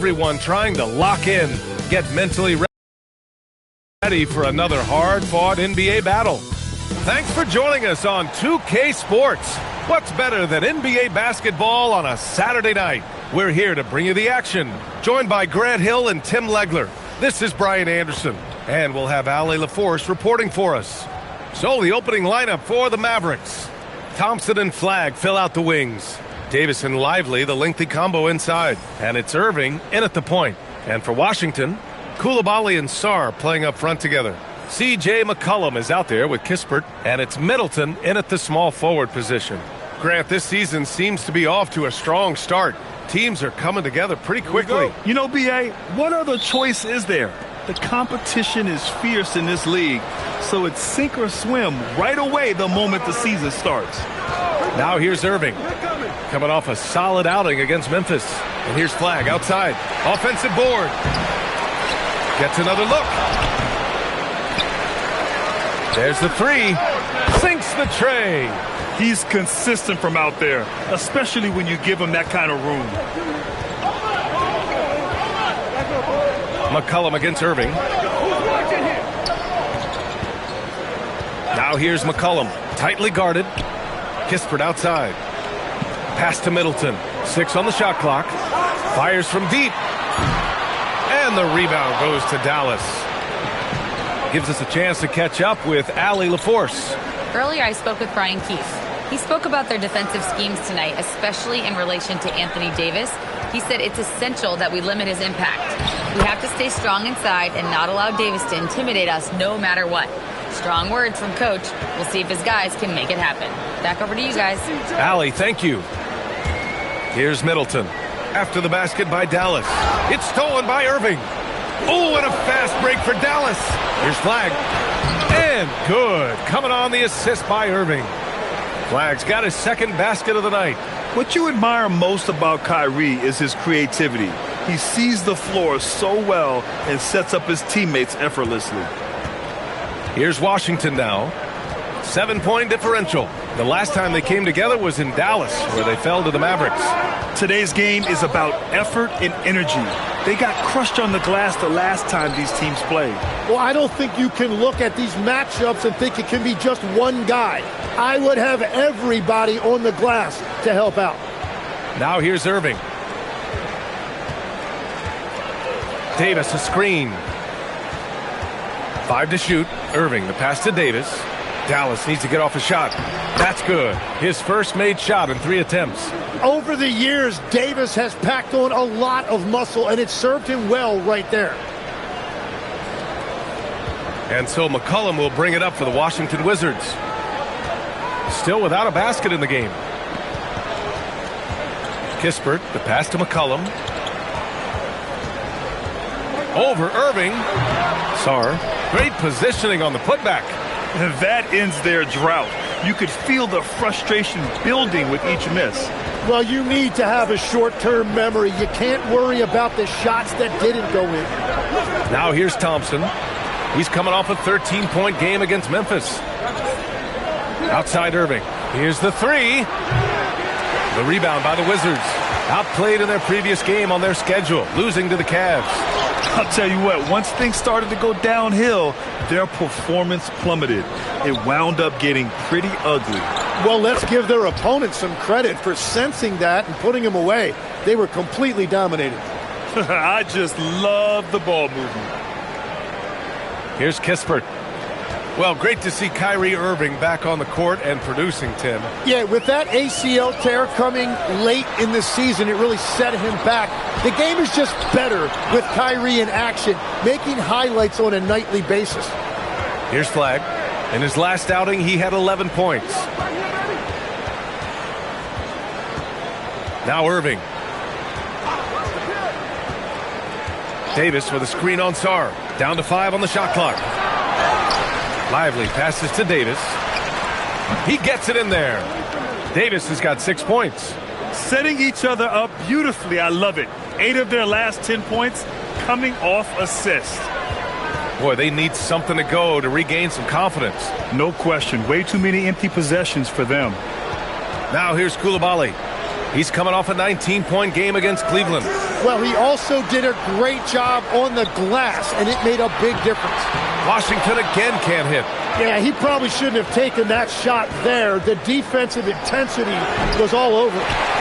everyone trying to lock in, get mentally ready for another hard-fought NBA battle. Thanks for joining us on 2K Sports. What's better than NBA basketball on a Saturday night? We're here to bring you the action, joined by Grant Hill and Tim Legler. This is Brian Anderson, and we'll have Ali LaForce reporting for us. So the opening lineup for the Mavericks. Thompson and Flagg fill out the wings. Davis and Lively, the lengthy combo inside. And it's Irving in at the point. And for Washington, Coulibaly and Sarr playing up front together. C.J. McCollum is out there with Kispert, and it's Middleton in at the small forward position. Grant, this season seems to be off to a strong start. Teams are coming together pretty quickly. You know, B.A., what other choice is there? The competition is fierce in this league, so it's sink or swim right away the moment the season starts. Now here's Irving, coming off a solid outing against Memphis. And here's Flagg outside. Offensive board. Gets another look. There's the three. Sinks the tray. He's consistent from out there, especially when you give him that kind of room. McCollum against Irving. Now here's McCollum, tightly guarded. Kispert outside. Pass to Middleton. 6 on the shot clock. Fires from deep. And the rebound goes to Dallas. Gives us a chance to catch up with Ali LaForce. Earlier I spoke with Brian Keefe. He spoke about their defensive schemes tonight, especially in relation to Anthony Davis. He said it's essential that we limit his impact. We have to stay strong inside and not allow Davis to intimidate us no matter what. Strong words from Coach. We'll see if his guys can make it happen. Back over to you guys. Ali, thank you. Here's Middleton. After the basket by Dallas. It's stolen by Irving. Oh, and a fast break for Dallas. Here's Flagg. And good. Coming on the assist by Irving. Flagg's got his second basket of the night. What you admire most about Kyrie is his creativity. He sees the floor so well and sets up his teammates effortlessly. Here's Washington now. 7-point differential. The last time they came together was in Dallas, where they fell to the Mavericks. Today's game is about effort and energy. They got crushed on the glass the last time these teams played. Well, I don't think you can look at these matchups and think it can be just one guy. I would have everybody on the glass to help out. Now here's Irving. Davis, a screen. 5 to shoot. Irving, the pass to Davis. Dallas needs to get off a shot. That's good. His first made shot in 3 attempts. Over the years, Davis has packed on a lot of muscle, and it served him well right there. And so McCollum will bring it up for the Washington Wizards. Still without a basket in the game. Kispert, the pass to McCollum. Over Irving. Sarr. Great positioning on the putback. That ends their drought. You could feel the frustration building with each miss. Well, you need to have a short-term memory. You can't worry about the shots that didn't go in. Now here's Thompson. He's coming off a 13-point game against Memphis. Outside Irving. Here's the three. The rebound by the Wizards. Outplayed in their previous game on their schedule, losing to the Cavs. I'll tell you what, once things started to go downhill, their performance plummeted. It wound up getting pretty ugly. Well, let's give their opponents some credit for sensing that and putting them away. They were completely dominated. I just love the ball movement. Here's Kispert. Well, great to see Kyrie Irving back on the court and producing, Tim. Yeah, with that ACL tear coming late in the season, it really set him back. The game is just better with Kyrie in action, making highlights on a nightly basis. Here's Flagg. In his last outing, he had 11 points. Now Irving. Davis with a screen on Sarr. Down to 5 on the shot clock. Lively passes to Davis. He gets it in there. Davis has got 6 points. Setting each other up beautifully. I love it. 8 of their last 10 points coming off assists. Boy, they need something to go to regain some confidence. No question. Way too many empty possessions for them. Now here's Coulibaly. He's coming off a 19-point game against Cleveland. Well, he also did a great job on the glass, and it made a big difference. Washington again can't hit. Yeah, he probably shouldn't have taken that shot there. The defensive intensity was all over.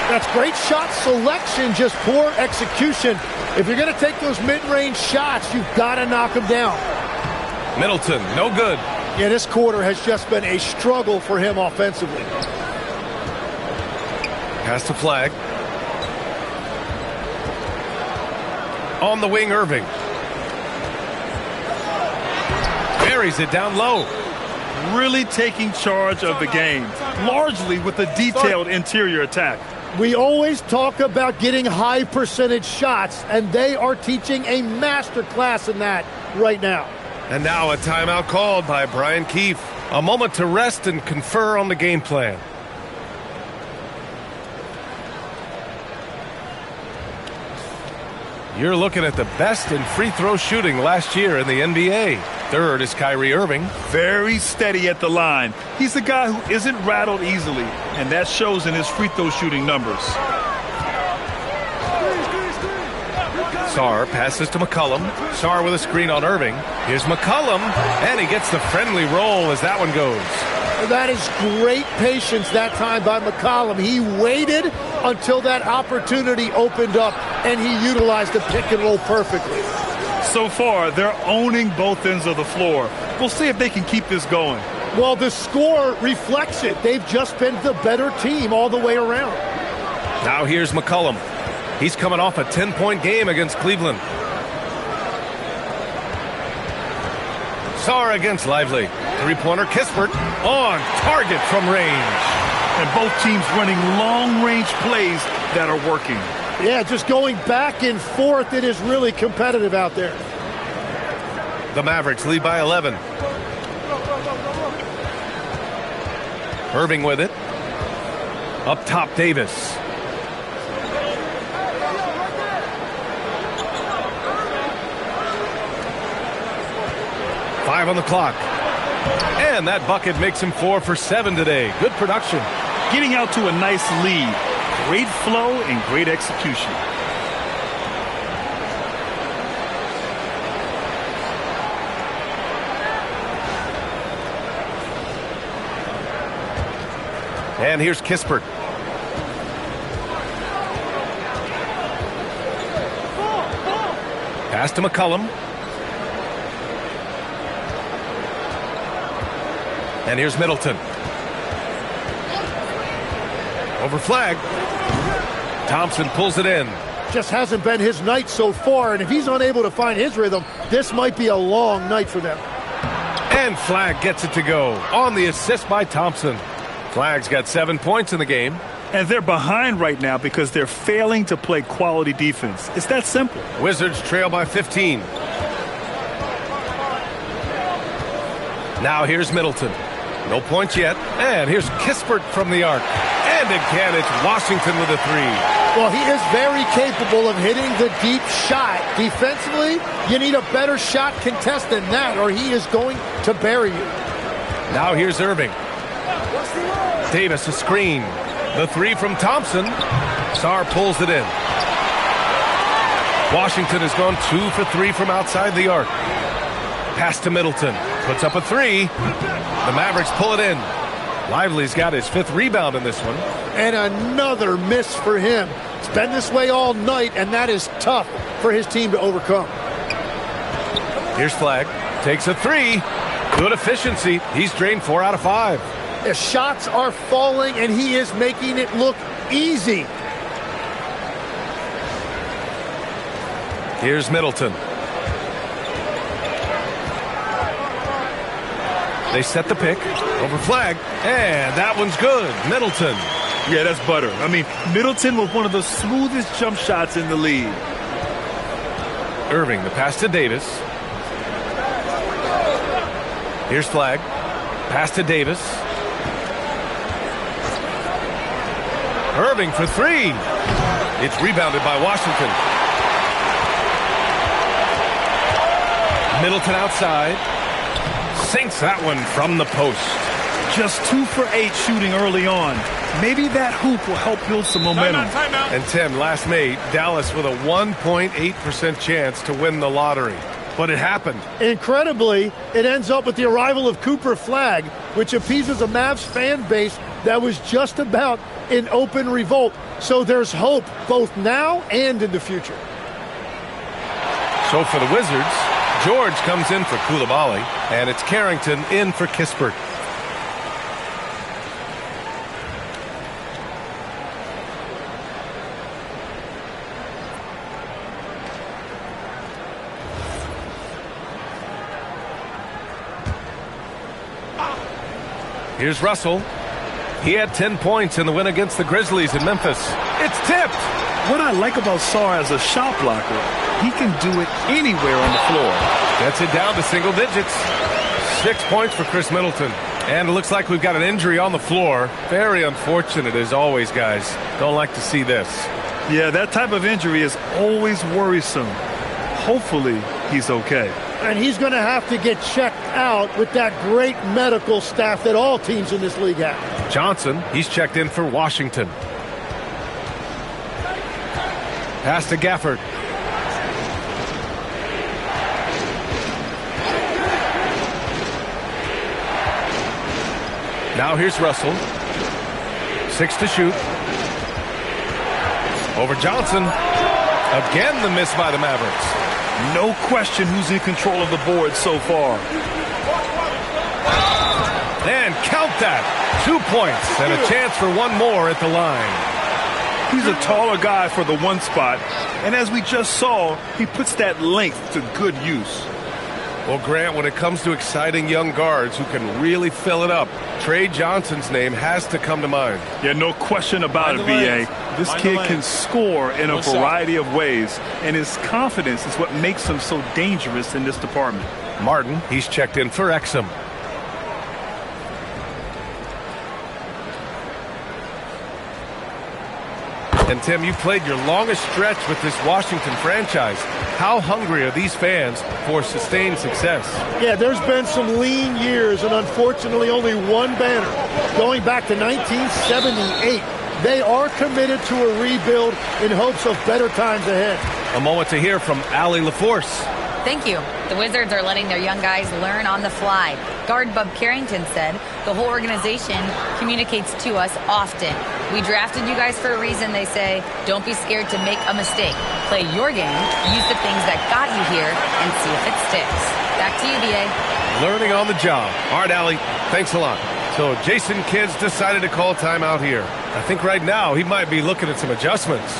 That's great shot selection, just poor execution. If you're going to take those mid-range shots, you've got to knock them down. Middleton, no good. Yeah, this quarter has just been a struggle for him offensively. Pass to Flag. On the wing, Irving. Buries it down low. Really taking charge of the game, largely with a detailed interior attack. We always talk about getting high percentage shots, and they are teaching a master class in that right now. And now a timeout called by Brian Keefe. A moment to rest and confer on the game plan. You're looking at the best in free throw shooting last year in the NBA. Third is Kyrie Irving. Very steady at the line. He's a guy who isn't rattled easily, and that shows in his free throw shooting numbers. Sarr passes to McCollum. Sarr with a screen on Irving. Here's McCollum, and he gets the friendly roll as that one goes. That is great patience that time by McCollum. He waited until that opportunity opened up, and he utilized the pick and roll perfectly. So far, they're owning both ends of the floor. We'll see if they can keep this going. Well, the score reflects it. They've just been the better team all the way around. Now here's McCollum. He's coming off a 10-point game against Cleveland. Sarr against Lively. Three-pointer Kispert on target from range. And both teams running long-range plays that are working. Yeah, just going back and forth. It is really competitive out there. The Mavericks lead by 11. Irving with it. Up top, Davis. Five on the clock. And that bucket makes him 4 for 7 today. Good production. Getting out to a nice lead. Great flow and great execution. And here's Kispert. Pass to McCollum. And here's Middleton. Over Flag. Thompson pulls it in. Just hasn't been his night so far, and if he's unable to find his rhythm, this might be a long night for them. And Flag gets it to go on the assist by Thompson. Flag's got 7 points in the game. And they're behind right now because they're failing to play quality defense. It's that simple. Wizards trail by 15. Now here's Middleton. No points yet. And here's Kispert from the arc. And again, it's Washington with a three. Well, he is very capable of hitting the deep shot. Defensively, you need a better shot contest than that, or he is going to bury you. Now here's Irving. Davis a screen. The three from Thompson. Sarr pulls it in. Washington has gone 2 for 3 from outside the arc. Pass to Middleton. Puts up a three. The Mavericks pull it in. Lively's got his 5th rebound in this one. And another miss for him. It's been this way all night, and that is tough for his team to overcome. Here's Flag. Takes a three. Good efficiency. He's drained 4 out of 5. The shots are falling, and he is making it look easy. Here's Middleton. They set the pick. Over Flag. And that one's good. Middleton. Yeah, that's butter. I mean, Middleton was one of the smoothest jump shots in the league. Irving, the pass to Davis. Here's Flag. Pass to Davis. Irving for three. It's rebounded by Washington. Middleton outside. Sinks that one from the post. Just 2 for 8 shooting early on. Maybe that hoop will help build some momentum. Timeout. And Tim, last mate, Dallas with a 1.8% chance to win the lottery. But it happened. Incredibly, it ends up with the arrival of Cooper Flagg, which appeases a Mavs fan base that was just about in open revolt. So there's hope both now and in the future. So for the Wizards, George comes in for Coulibaly, and it's Carrington in for Kispert. Here's Russell. He had 10 points in the win against the Grizzlies in Memphis. It's tipped. What I like about Sarr as a shot blocker, he can do it anywhere on the floor. Gets it down to single digits. 6 points for Chris Middleton. And it looks like we've got an injury on the floor. Very unfortunate as always, guys. Don't like to see this. Yeah, that type of injury is always worrisome. Hopefully, he's okay. And he's going to have to get checked out with that great medical staff that all teams in this league have. Johnson, he's checked in for Washington. Pass to Gafford. Now here's Russell. 6 to shoot. Over Johnson. Again the miss by the Mavericks. No question who's in control of the board so far. And count that. 2 points and a chance for one more at the line. He's a taller guy for the one spot. And as we just saw, he puts that length to good use. Well, Grant, when it comes to exciting young guards who can really fill it up, Trey Johnson's name has to come to mind. Yeah, no question about it, B.A. This kid can score in a variety of ways, and his confidence is what makes him so dangerous in this department. Martin, he's checked in for Exum. And Tim, you played your longest stretch with this Washington franchise. How hungry are these fans for sustained success? Yeah, there's been some lean years and unfortunately only one banner. Going back to 1978, they are committed to a rebuild in hopes of better times ahead. A moment to hear from Allie LaForce. Thank you. The Wizards are letting their young guys learn on the fly. Guard Bub Carrington said the whole organization communicates to us often. We drafted you guys for a reason, they say. Don't be scared to make a mistake. Play your game, use the things that got you here, and see if it sticks. Back to you, B.A. Learning on the job. All right, Allie, thanks a lot. So Jason Kidd's decided to call timeout here. I think right now he might be looking at some adjustments.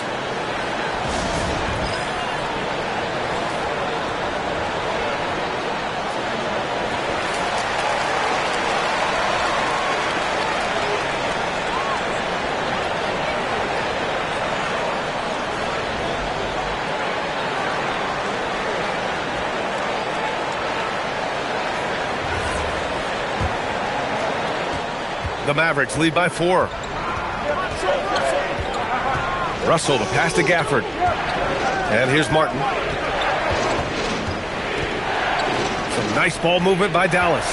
The Mavericks lead by 4. Russell to pass to Gafford. And here's Martin. Some nice ball movement by Dallas.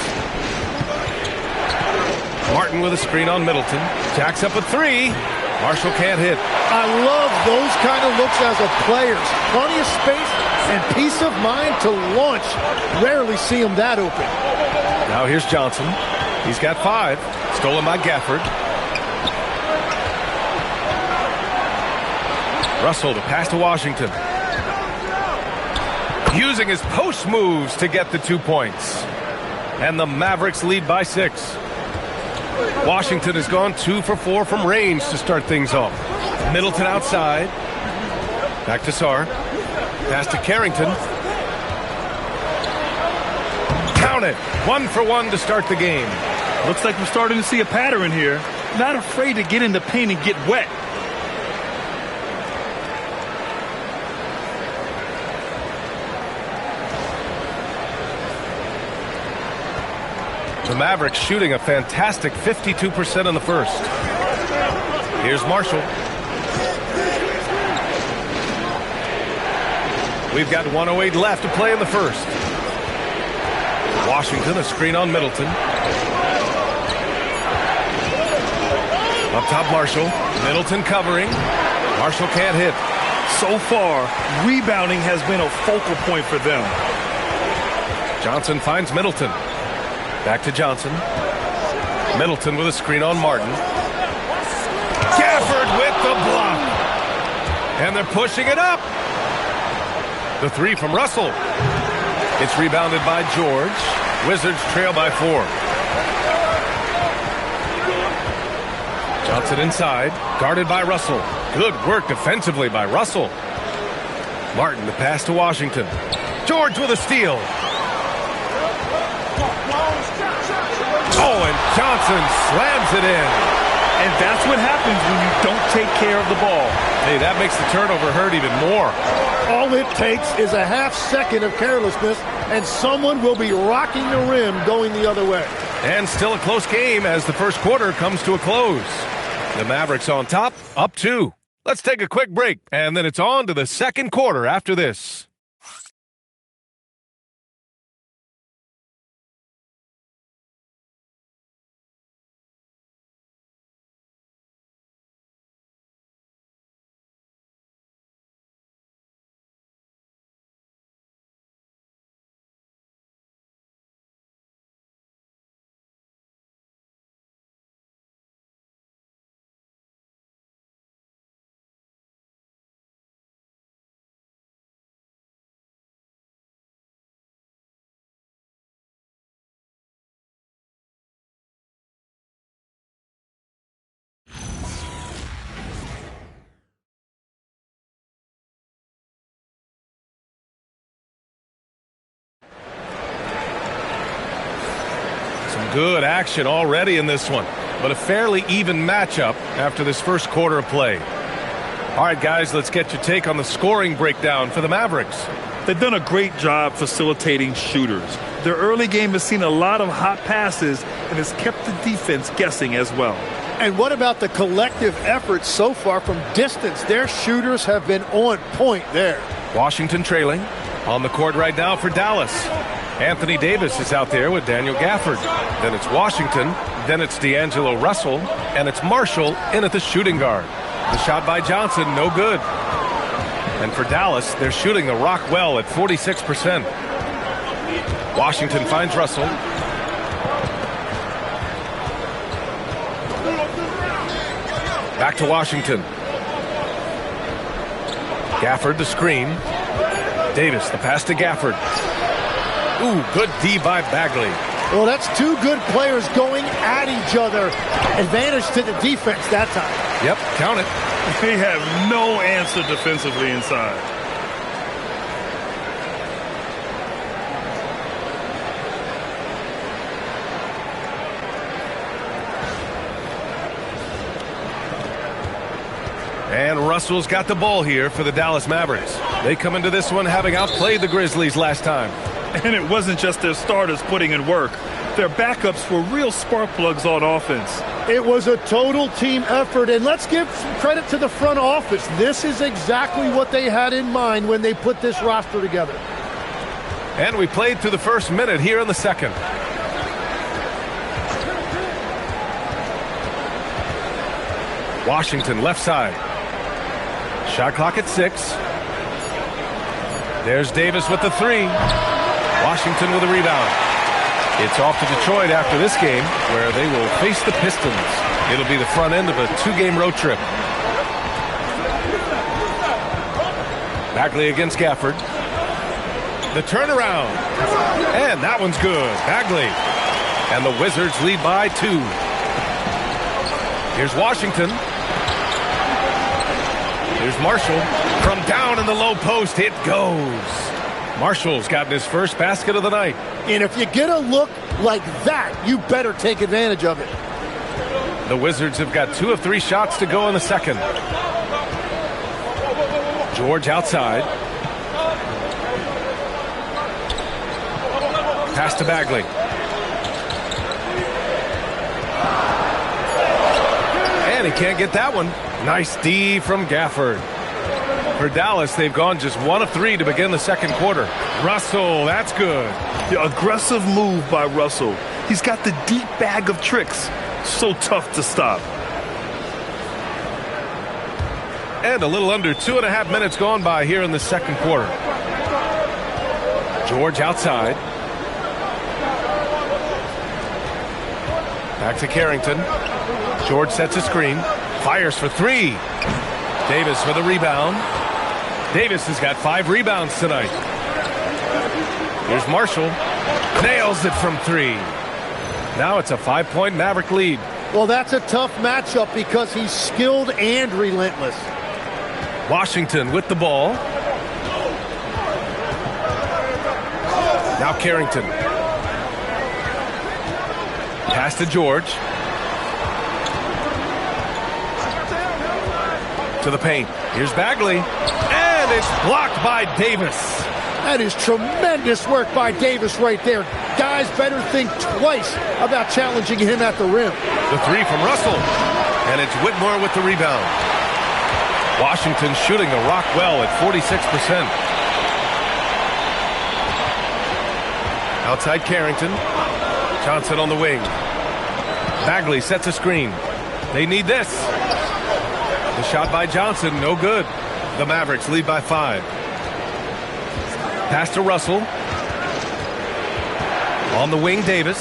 Martin with a screen on Middleton. Jacks up a 3. Marshall can't hit. I love those kind of looks as a player. Plenty of space and peace of mind to launch. Rarely see him that open. Now here's Johnson. He's got 5. Stolen by Gafford. Russell to pass to Washington. Using his post moves to get the 2 points. And the Mavericks lead by 6. Washington has gone 2 for 4 from range to start things off. Middleton outside. Back to Sarr. Pass to Carrington. Count it. 1 for 1 to start the game. Looks like we're starting to see a pattern here. Not afraid to get in the paint and get wet. The Mavericks shooting a fantastic 52% in the first. Here's Marshall. We've got 1:08 left to play in the first. Washington, a screen on Middleton. Up top, Marshall. Middleton covering. Marshall can't hit. So far, rebounding has been a focal point for them. Johnson finds Middleton. Back to Johnson. Middleton with a screen on Martin. Gafford with the block. And they're pushing it up. The three from Russell. It's rebounded by George. Wizards trail by 4. Johnson inside, guarded by Russell. Good work defensively by Russell. Martin, the pass to Washington. George with a steal. Oh, and Johnson slams it in. And that's what happens when you don't take care of the ball. Hey, that makes the turnover hurt even more. All it takes is a half second of carelessness, and someone will be rocking the rim going the other way. And still a close game as the first quarter comes to a close. The Mavericks on top, up 2. Let's take a quick break, and then it's on to the second quarter after this. Good action already in this one, but a fairly even matchup after this first quarter of play. All right, guys, let's get your take on the scoring breakdown for the Mavericks. They've done a great job facilitating shooters. Their early game has seen a lot of hot passes and has kept the defense guessing as well. And what about the collective effort so far from distance? Their shooters have been on point there. Washington trailing on the court right now for Dallas. Anthony Davis is out there with Daniel Gafford. Then it's Washington. Then it's D'Angelo Russell. And it's Marshall in at the shooting guard. The shot by Johnson, no good. And for Dallas, they're shooting the rock well at 46%. Washington finds Russell. Back to Washington. Gafford the screen. Davis the pass to Gafford. Ooh, good D by Bagley. Well, that's 2 good players going at each other. Advantage to the defense that time. Yep, count it. They have no answer defensively inside. And Russell's got the ball here for the Dallas Mavericks. They come into this one having outplayed the Grizzlies last time. And it wasn't just their starters putting in work. Their backups were real spark plugs on offense. It was a total team effort, and let's give some credit to the front office. This is exactly what they had in mind when they put this roster together. And we played through the first minute here in the second. Washington left side. Shot clock at 6. There's Davis with the 3. Washington with a rebound. It's off to Detroit after this game, where they will face the Pistons. It'll be the front end of a 2-game road trip. Bagley against Gafford. The turnaround. And that one's good. Bagley. And the Wizards lead by 2. Here's Washington. Here's Marshall. From down in the low post, it goes. Marshall's gotten his first basket of the night. And if you get a look like that, you better take advantage of it. The Wizards have got 2 of 3 shots to go in the second. George outside. Pass to Bagley. And he can't get that one. Nice D from Gafford. For Dallas, they've gone just 1 of 3 to begin the second quarter. Russell, that's good. The aggressive move by Russell. He's got the deep bag of tricks. So tough to stop. And a little under 2.5 minutes gone by here in the second quarter. George outside. Back to Carrington. George sets a screen. Fires for three. Davis with a rebound. Davis has got 5 rebounds tonight. Here's Marshall. Nails it from 3. Now it's a 5-point Maverick lead. Well, that's a tough matchup because he's skilled and relentless. Washington with the ball. Now Carrington. Pass to George. To the paint. Here's Bagley. And it's blocked by Davis. That is tremendous work by Davis right there. Guys better think twice about challenging him at the rim. The 3 from Russell. And it's Whitmore with the rebound. Washington shooting the rock well at 46%. Outside Carrington. Johnson on the wing. Bagley sets a screen. They need this. The shot by Johnson, no good. The Mavericks lead by 5. Pass to Russell. On the wing, Davis.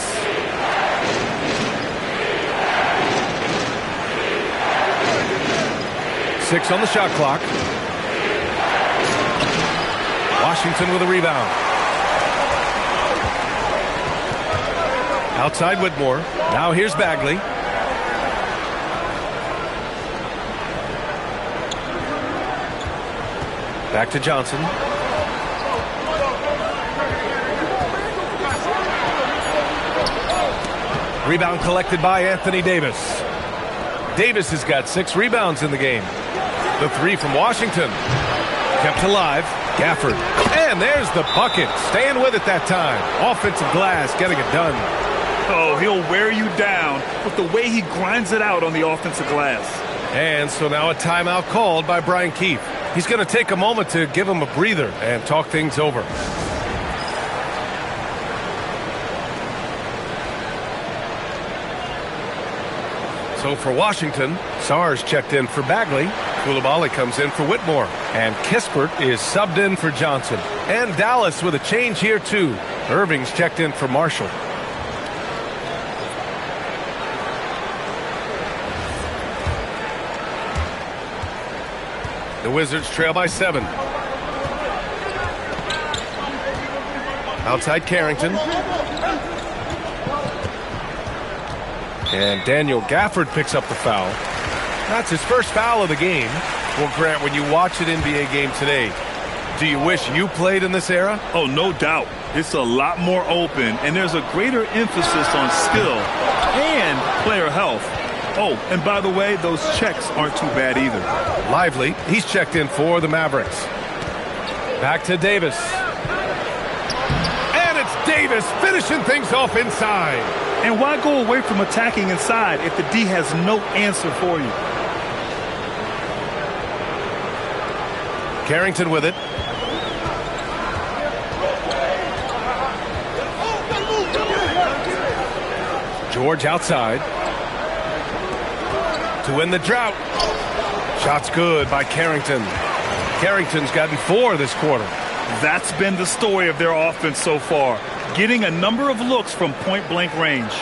Six on the shot clock. Washington with a rebound. Outside Whitmore. Now here's Bagley. Back to Johnson. Rebound collected by Anthony Davis. Davis has got 6 rebounds in the game. The 3 from Washington. Kept alive. Gafford. And there's the bucket. Staying with it that time. Offensive glass getting it done. Oh, he'll wear you down with the way he grinds it out on the offensive glass. And so now a timeout called by Brian Keefe. He's going to take a moment to give him a breather and talk things over. So for Washington, Sars checked in for Bagley. Coulibaly comes in for Whitmore. And Kispert is subbed in for Johnson. And Dallas with a change here too. Irving's checked in for Marshall. The Wizards trail by 7. Outside Carrington. And Daniel Gafford picks up the foul. That's his first foul of the game. Well, Grant, when you watch an NBA game today, do you wish you played in this era? Oh, no doubt. It's a lot more open, and there's a greater emphasis on skill and player health. Oh, and by the way, those checks aren't too bad either. Lively, he's checked in for the Mavericks. Back to Davis. And it's Davis finishing things off inside. And why go away from attacking inside if the D has no answer for you? Carrington with it. George outside. To win the drought. Shot's good by Carrington. Carrington's gotten 4 this quarter. That's been the story of their offense so far. Getting a number of looks from point-blank range.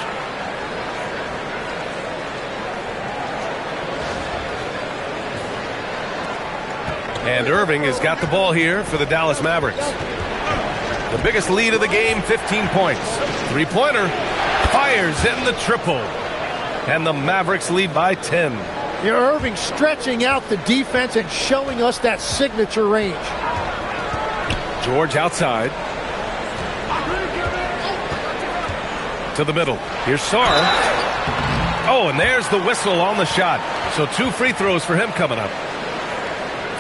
And Irving has got the ball here for the Dallas Mavericks. The biggest lead of the game, 15 points. 3-pointer. Fires in the triple. And the Mavericks lead by 10. Irving stretching out the defense and showing us that signature range. George outside. To the middle. Here's Sarr. Oh, and there's the whistle on the shot. So 2 free throws for him coming up.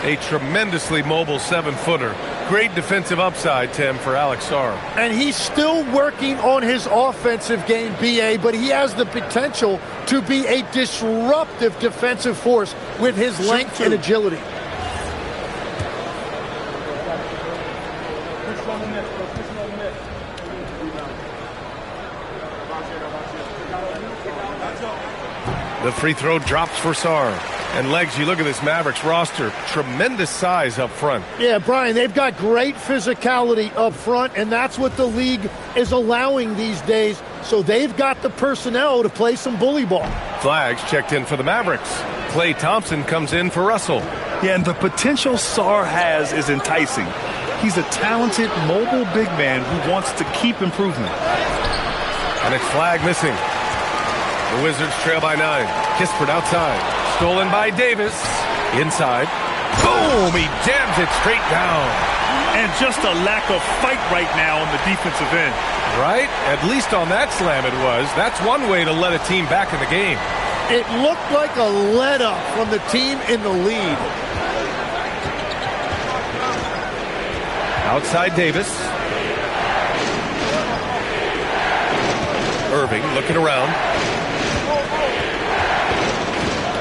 A tremendously mobile 7-footer. Great defensive upside, Tim, for Alex Sarr. And he's still working on his offensive game, B.A., but he has the potential to be a disruptive defensive force with his length and agility. The free throw drops for Sarr. And Legs, you look at this Mavericks roster, tremendous size up front. Yeah, Brian, they've got great physicality up front, and that's what the league is allowing these days. So they've got the personnel to play some bully ball. Flags checked in for the Mavericks. Klay Thompson comes in for Russell. Yeah, and the potential Sarr has is enticing. He's a talented, mobile big man who wants to keep improvement. And it's flag missing. The Wizards trail by 9. Kispert outside. Stolen by Davis. Inside. Boom! He jams it straight down. And just a lack of fight right now on the defensive end. Right? At least on that slam it was. That's one way to let a team back in the game. It looked like a let-up from the team in the lead. Outside Davis. Irving looking around.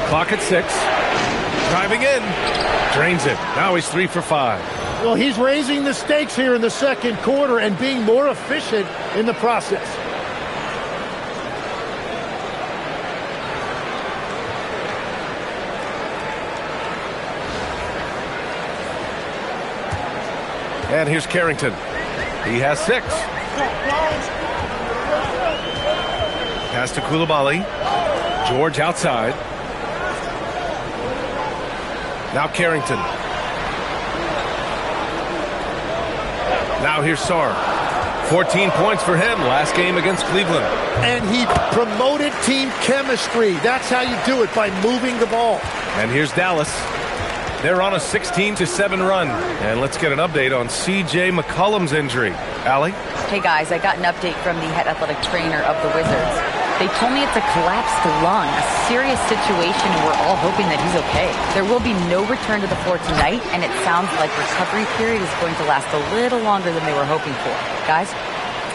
Clock at 6. Driving in. Drains it. Now he's 3 for 5. Well, he's raising the stakes here in the second quarter and being more efficient in the process. And here's Carrington. He has 6. Pass to Coulibaly. George outside. Now Carrington. Now here's Sarr. 14 points for him last game against Cleveland. And he promoted team chemistry. That's how you do it, by moving the ball. And here's Dallas. They're on a 16-7 run. And let's get an update on C.J. McCollum's injury. Allie? Hey guys, I got an update from the head athletic trainer of the Wizards. They told me it's a collapsed lung, a serious situation, and we're all hoping that he's okay. There will be no return to the floor tonight, and it sounds like recovery period is going to last a little longer than they were hoping for. Guys?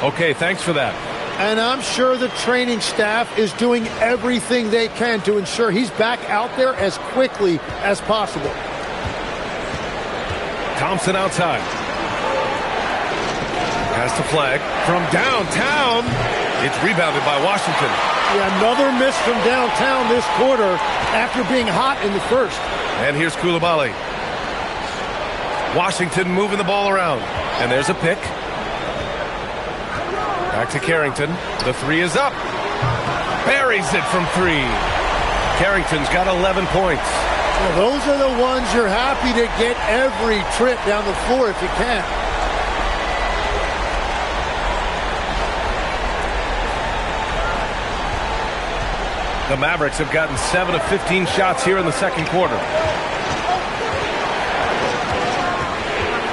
Okay, thanks for that. And I'm sure the training staff is doing everything they can to ensure he's back out there as quickly as possible. Thompson outside. Pass to Flag from downtown. It's rebounded by Washington. Yeah, another miss from downtown this quarter after being hot in the first. And here's Coulibaly. Washington moving the ball around. And there's a pick. Back to Carrington. The 3 is up. Buries it from 3. Carrington's got 11 points. Well, those are the ones you're happy to get every trip down the floor if you can. The Mavericks have gotten 7 of 15 shots here in the second quarter.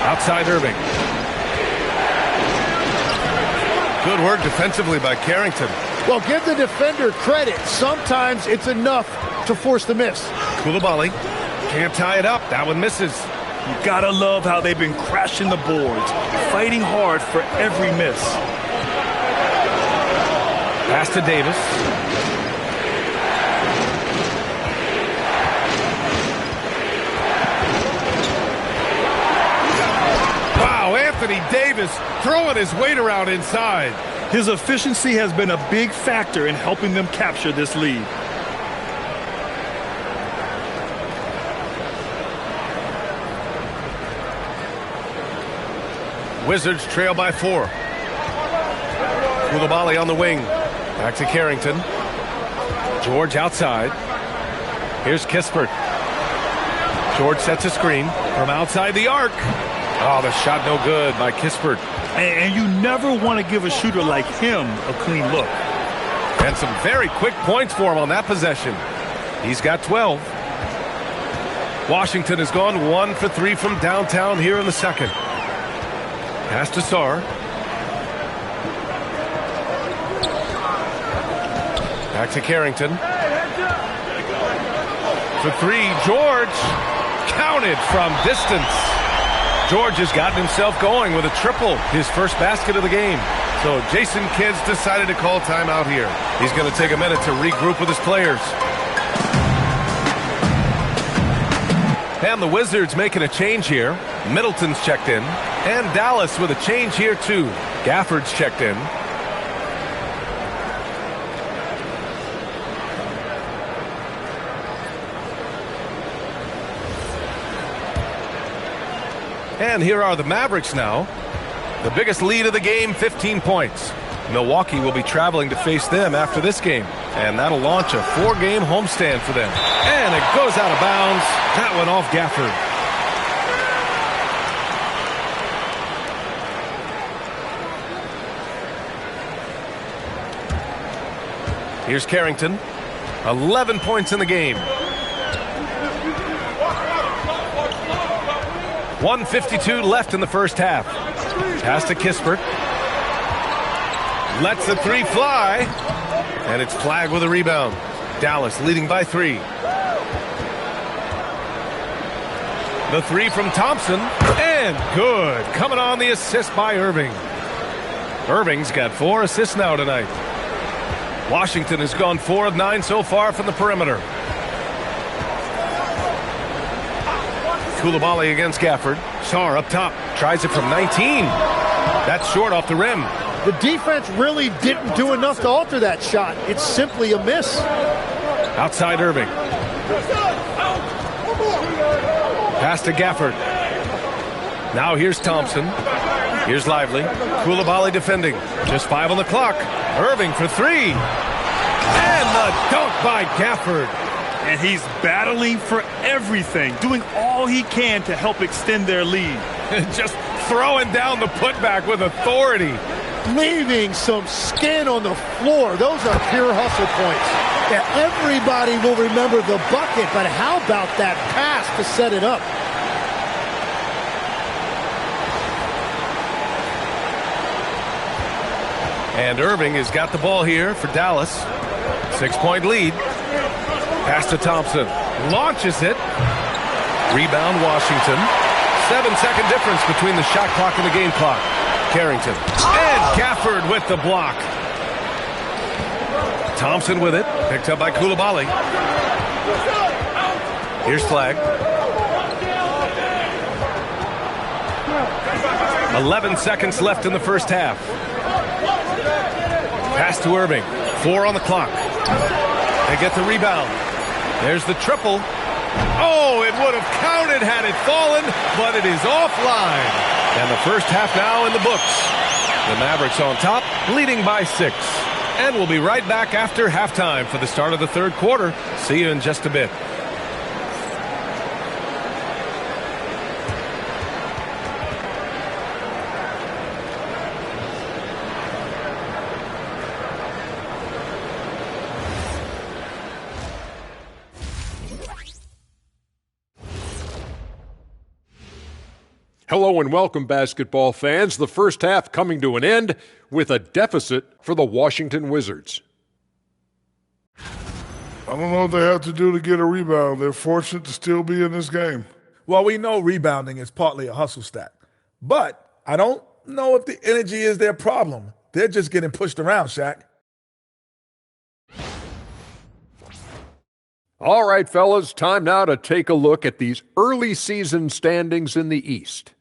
Outside Irving. Good work defensively by Carrington. Well, give the defender credit. Sometimes it's enough to force the miss. Coulibaly can't tie it up. That one misses. You gotta love how they've been crashing the boards, fighting hard for every miss. Pass to Davis. Wow, Anthony Davis throwing his weight around inside. His efficiency has been a big factor in helping them capture this lead. Wizards trail by 4. Coulibaly on the wing. Back to Carrington. George outside. Here's Kispert. George sets a screen from outside the arc. Oh, the shot no good by Kispert. And you never want to give a shooter like him a clean look. And some very quick points for him on that possession. He's got 12. Washington has gone 1 for 3 from downtown here in the second. Pass to Sarr. Back to Carrington. For 3, George. Counted from distance. George has gotten himself going with a triple, his first basket of the game. So Jason Kidd's decided to call timeout here. He's going to take a minute to regroup with his players. And the Wizards making a change here. Middleton's checked in. And Dallas with a change here too. Gafford's checked in. And here are the Mavericks now. The biggest lead of the game, 15 points. Milwaukee will be traveling to face them after this game. And that'll launch a 4-game homestand for them. And it goes out of bounds. That went off Gafford. Here's Carrington. 11 points in the game. 1:52 left in the first half. Pass to Kispert. Lets the three fly. And it's Flagg with a rebound. Dallas leading by 3. The three from Thompson. And good. Coming on the assist by Irving. Irving's got 4 assists now tonight. Washington has gone 4 of 9 so far from the perimeter. Coulibaly against Gafford. Sarr up top. Tries it from 19. That's short off the rim. The defense really didn't do enough to alter that shot. It's simply a miss. Outside Irving. Pass to Gafford. Now here's Thompson. Here's Lively. Coulibaly defending. Just 5 on the clock. Irving for 3. And the dunk by Gafford. And he's battling for everything, doing all he can to help extend their lead. Just throwing down the putback with authority. Leaving some skin on the floor. Those are pure hustle points. Yeah, everybody will remember the bucket, but how about that pass to set it up? And Irving has got the ball here for Dallas. 6-point lead. Pass to Thompson. Launches it. Rebound Washington. 7-second difference between the shot clock and the game clock. Carrington. And Gafford with the block. Thompson with it. Picked up by Coulibaly. Here's Flagg. 11 seconds left in the first half. Pass to Irving. 4 on the clock. They get the rebound. There's the triple. Oh, it would have counted had it fallen, but it is offline. And the first half now in the books. The Mavericks on top, leading by 6. And we'll be right back after halftime for the start of the third quarter. See you in just a bit. Hello and welcome, basketball fans. The first half coming to an end with a deficit for the Washington Wizards. I don't know what they have to do to get a rebound. They're fortunate to still be in this game. Well, we know rebounding is partly a hustle stat. But I don't know if the energy is their problem. They're just getting pushed around, Shaq. All right, fellas, time now to take a look at these early season standings in the East.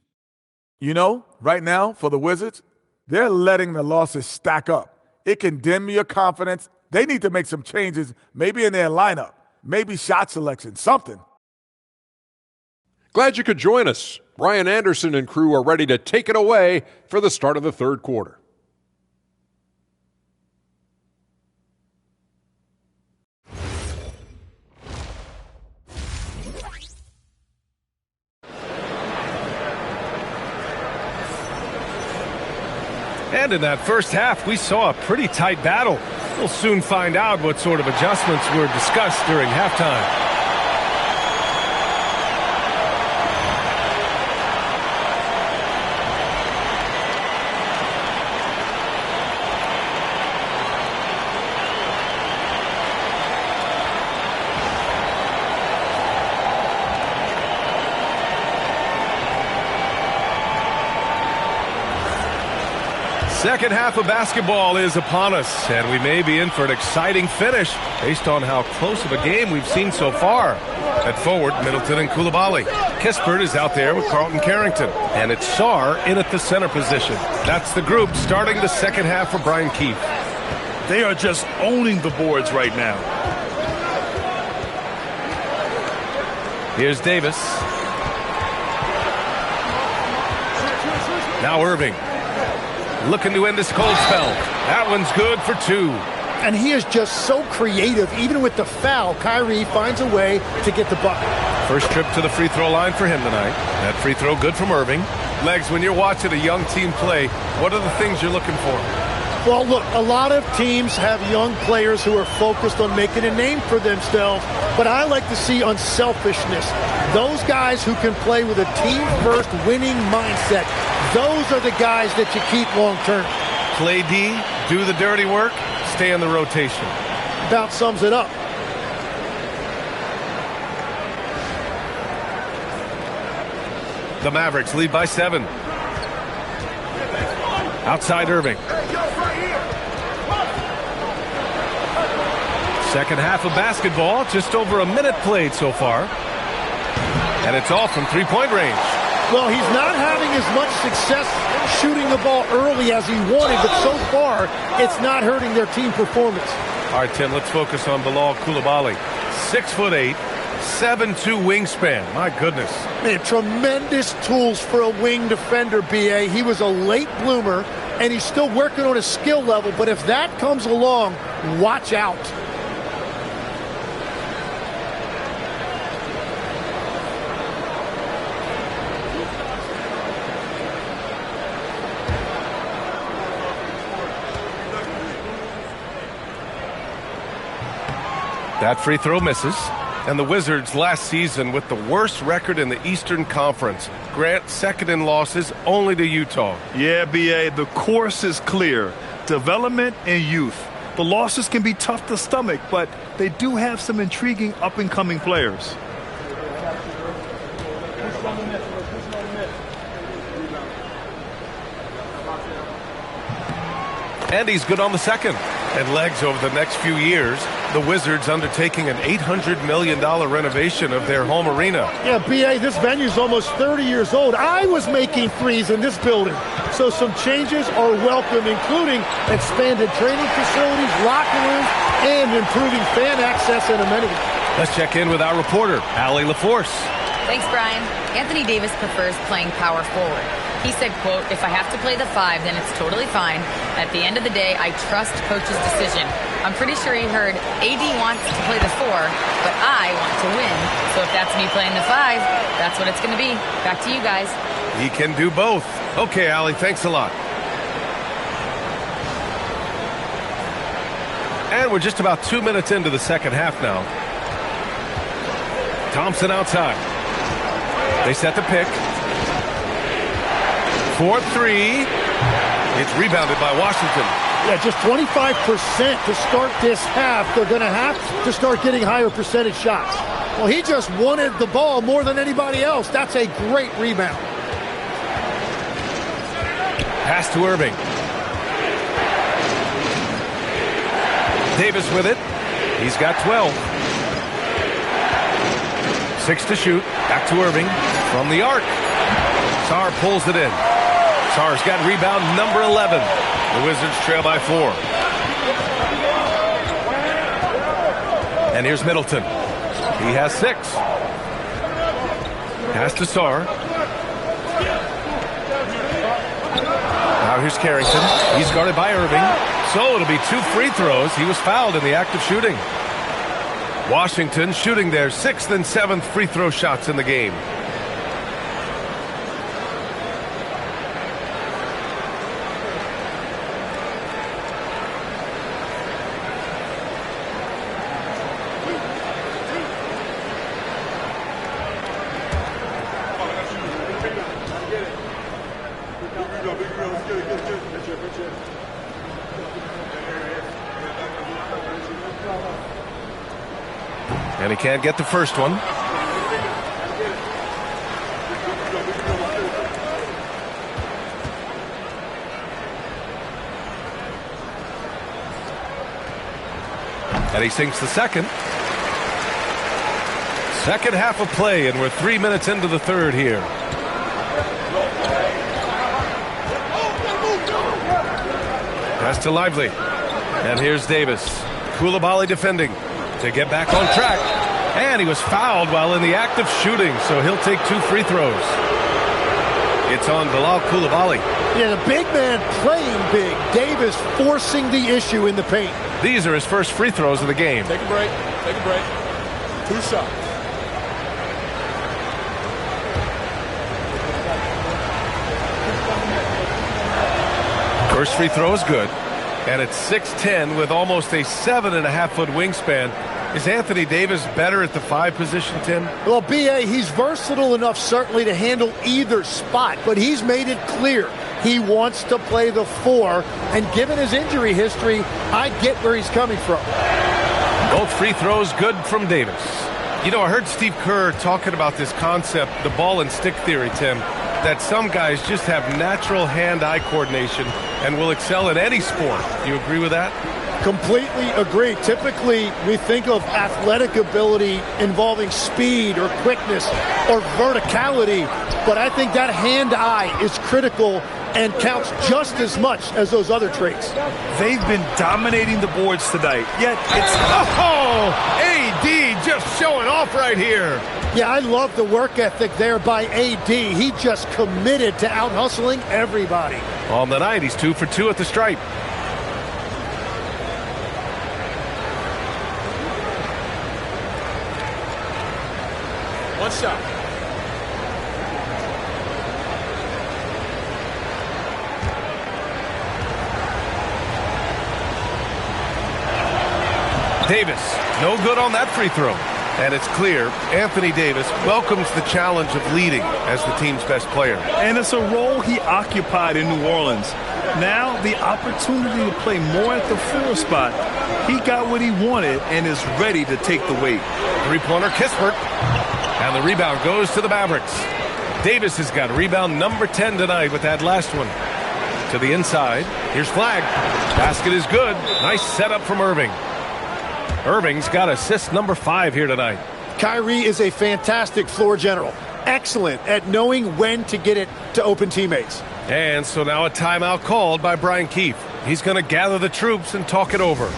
You know, right now, for the Wizards, they're letting the losses stack up. It can dim your confidence. They need to make some changes, maybe in their lineup, maybe shot selection, something. Glad you could join us. Brian Anderson and crew are ready to take it away for the start of the third quarter. And in that first half, we saw a pretty tight battle. We'll soon find out what sort of adjustments were discussed during halftime. Second half of basketball is upon us, and we may be in for an exciting finish based on how close of a game we've seen so far. At forward, Middleton and Coulibaly. Kispert is out there with Carlton Carrington, and it's Sarr in at the center position. That's the group starting the second half for Brian Keefe. They are just owning the boards right now. Here's Davis. Now Irving. Looking to end this cold spell. That one's good for 2. And he is just so creative. Even with the foul, Kyrie finds a way to get the bucket. First trip to the free throw line for him tonight. That free throw good from Irving. Legs, when you're watching a young team play, what are the things you're looking for? Well, look, a lot of teams have young players who are focused on making a name for themselves, but I like to see unselfishness. Those guys who can play with a team-first winning mindset, those are the guys that you keep long-term. Play D, do the dirty work, stay in the rotation. About sums it up. The Mavericks lead by 7. Outside Irving. Second half of basketball, just over a minute played so far. And it's all from three-point range. Well, he's not having as much success shooting the ball early as he wanted, but so far, it's not hurting their team performance. All right, Tim, let's focus on Bilal Coulibaly. 6'8", 7'2" wingspan. My goodness. Man, tremendous tools for a wing defender, B.A. He was a late bloomer, and he's still working on his skill level, but if that comes along, watch out. That free throw misses. And the Wizards last season with the worst record in the Eastern Conference. Grant, second in losses only to Utah. Yeah, B.A., the course is clear. Development and youth. The losses can be tough to stomach, but they do have some intriguing up-and-coming players. And he's good on the second. And legs over the next few years, the Wizards undertaking an $800 million renovation of their home arena. Yeah, B.A., this venue's almost 30 years old. I was making threes in this building. So some changes are welcome, including expanded training facilities, locker rooms, and improving fan access and amenities. Let's check in with our reporter, Allie LaForce. Thanks, Brian. Anthony Davis prefers playing power forward. He said, quote, "If I have to play the 5, then it's totally fine. At the end of the day, I trust coach's decision." I'm pretty sure he heard AD wants to play the 4, but I want to win. So if that's me playing the 5, that's what it's going to be. Back to you guys. He can do both. Okay, Allie, thanks a lot. And we're just about 2 minutes into the second half now. Thompson outside. They set the pick. 4-3. It's rebounded by Washington. Yeah, just 25% to start this half. They're going to have to start getting higher percentage shots. Well, he just wanted the ball more than anybody else. That's a great rebound. Pass to Irving. Davis with it. He's got 12. 6 to shoot. Back to Irving from the arc. Sarr pulls it in. Sarr's got rebound number 11. The Wizards trail by 4. And here's Middleton. He has 6. Pass to Sarr. Now here's Carrington. He's guarded by Irving. So it'll be 2 free throws. He was fouled in the act of shooting. Washington shooting their 6th and 7th free throw shots in the game. And he can't get the first one. And he sinks the second. Second half of play, and we're 3 minutes into the third here. Pass to Lively. And here's Davis. Coulibaly defending to get back on track. And he was fouled while in the act of shooting, so he'll take 2 free throws. It's on Bilal Coulibaly. Yeah, the big man playing big. Davis forcing the issue in the paint. These are his first free throws of the game. Take a break. Take a break. 2 shots. First free throw is good. And at 6'10" with almost a 7.5-foot wingspan. Is Anthony Davis better at the 5 position, Tim? Well, B.A., he's versatile enough certainly to handle either spot, but he's made it clear he wants to play the 4, and given his injury history, I get where he's coming from. Both free throws good from Davis. You know, I heard Steve Kerr talking about this concept, the ball and stick theory, Tim, that some guys just have natural hand-eye coordination and will excel at any sport. Do you agree with that? Completely agree. Typically, we think of athletic ability involving speed or quickness or verticality, but I think that hand-eye is critical and counts just as much as those other traits. They've been dominating the boards tonight, yet it's... Oh, AD just showing off right here. Yeah, I love the work ethic there by AD. He just committed to out-hustling everybody. On the night, he's 2 for 2 at the stripe. One shot. Davis, no good on that free throw. And it's clear Anthony Davis welcomes the challenge of leading as the team's best player. And it's a role he occupied in New Orleans. Now the opportunity to play more at the 4 spot. He got what he wanted and is ready to take the weight. Three-pointer Kispert. And the rebound goes to the Mavericks. Davis has got rebound number 10 tonight with that last one. To the inside. Here's Flag. Basket is good. Nice setup from Irving. Irving's got assist number 5 here tonight. Kyrie is a fantastic floor general. Excellent at knowing when to get it to open teammates. And so now a timeout called by Brian Keefe. He's going to gather the troops and talk it over.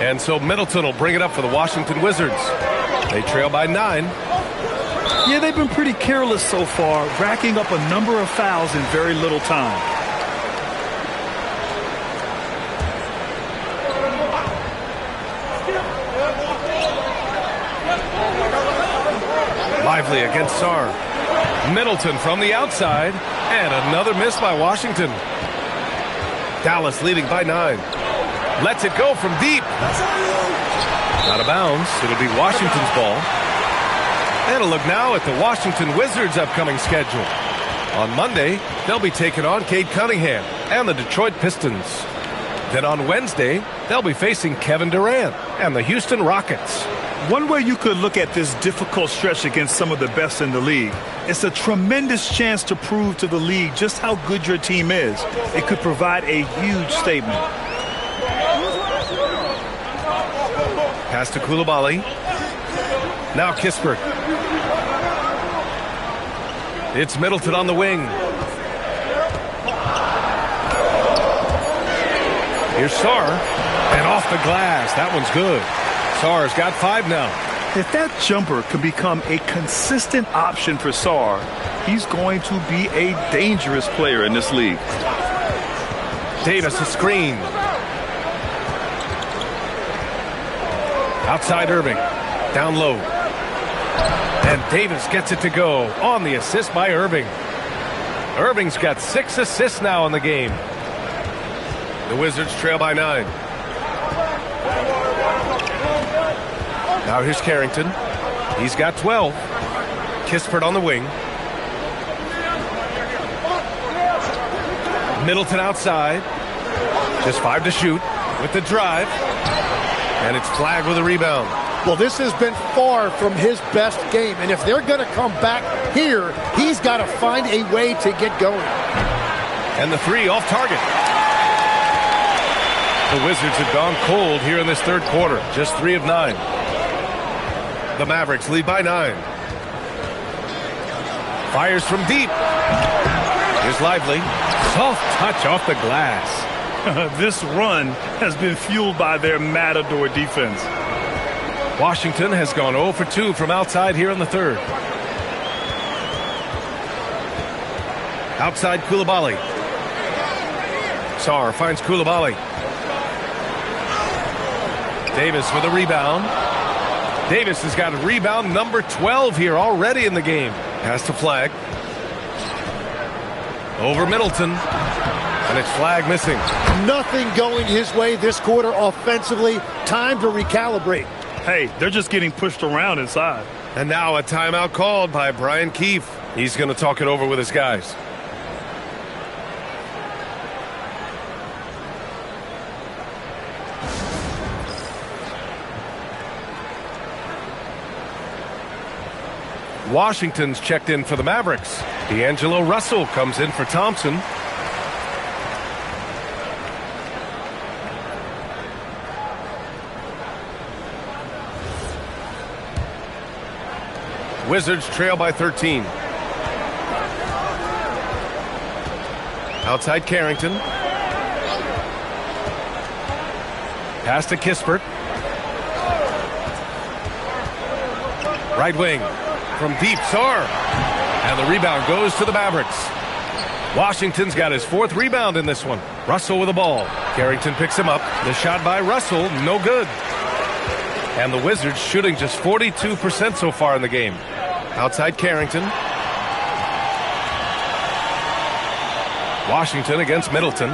And so Middleton will bring it up for the Washington Wizards. They trail by 9. Yeah, they've been pretty careless so far, racking up a number of fouls in very little time. Lively against Sarr. Middleton from the outside. And another miss by Washington. Dallas leading by 9. Lets it go from deep. Out of bounds. It'll be Washington's ball. And a look now at the Washington Wizards' upcoming schedule. On Monday, they'll be taking on Cade Cunningham and the Detroit Pistons. Then on Wednesday, they'll be facing Kevin Durant and the Houston Rockets. One way you could look at this difficult stretch against some of the best in the league, it's a tremendous chance to prove to the league just how good your team is. It could provide a huge statement. Pass to Coulibaly. Now Kispert. It's Middleton on the wing. Here's Sarr. And off the glass. That one's good. Sarr's got 5 now. If that jumper can become a consistent option for Sarr, he's going to be a dangerous player in this league. Davis a screen. Outside Irving. Down low. And Davis gets it to go on the assist by Irving. Irving's got 6 assists now in the game. The Wizards trail by 9. Now here's Carrington. He's got 12. Kispert on the wing. Middleton outside. Just 5 to shoot with the drive. And it's Flag with a rebound. Well, this has been far from his best game, and if they're going to come back here, he's got to find a way to get going. And the three off target. The Wizards have gone cold here in this third quarter. Just 3 of 9. The Mavericks lead by 9. Fires from deep. Here's Lively. Soft touch off the glass. This run has been fueled by their Matador defense. Washington has gone 0 for 2 from outside here in the third. Outside Coulibaly. Sarr finds Coulibaly. Davis with a rebound. Davis has got a rebound number 12 here already in the game. Pass to Flag. Over Middleton. And it's Flag missing. Nothing going his way this quarter offensively. Time to recalibrate. Hey, they're just getting pushed around inside. And now a timeout called by Brian Keefe. He's going to talk it over with his guys. Washington's checked in for the Mavericks. D'Angelo Russell comes in for Thompson. Wizards trail by 13. Outside Carrington. Pass to Kispert. Right wing. From deep, Sarr. And the rebound goes to the Mavericks. Washington's got his 4th rebound in this one. Russell with the ball. Carrington picks him up. The shot by Russell, no good. And the Wizards shooting just 42% so far in the game. Outside Carrington. Washington against Middleton.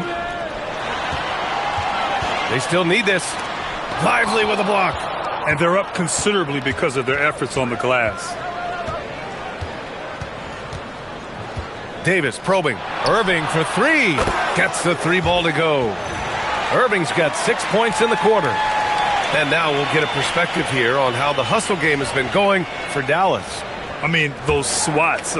They still need this. Lively with a block. And they're up considerably because of their efforts on the glass. Davis probing. Irving for 3. Gets the 3 ball to go. Irving's got 6 points in the quarter. And now we'll get a perspective here on how the hustle game has been going for Dallas. I mean, those swats,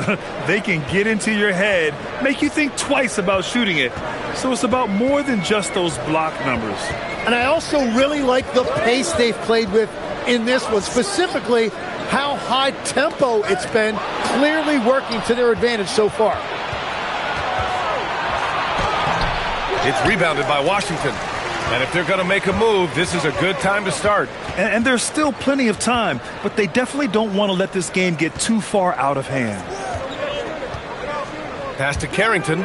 they can get into your head, make you think twice about shooting it. So it's about more than just those block numbers. And I also really like the pace they've played with in this one, specifically how high tempo it's been, clearly working to their advantage so far. It's rebounded by Washington. And if they're going to make a move, this is a good time to start. And there's still plenty of time, but they definitely don't want to let this game get too far out of hand. Pass to Carrington.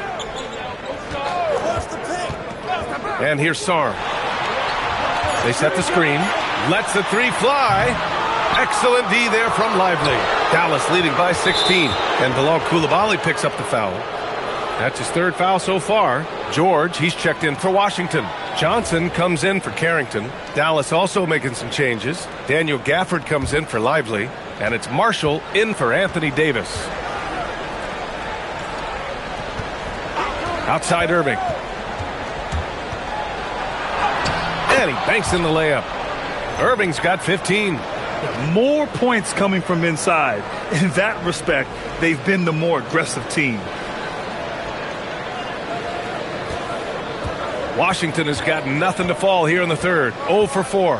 And here's Sarr. They set the screen. Lets the 3 fly. Excellent D there from Lively. Dallas leading by 16. And Bilal Coulibaly picks up the foul. That's his 3rd foul so far. George, he's checked in for Washington. Johnson comes in for Carrington. Dallas also making some changes. Daniel Gafford comes in for Lively. And it's Marshall in for Anthony Davis. Outside Irving. And he banks in the layup. Irving's got 15. More points coming from inside. In that respect, they've been the more aggressive team. Washington has got nothing to fall here in the third. 0 for 4.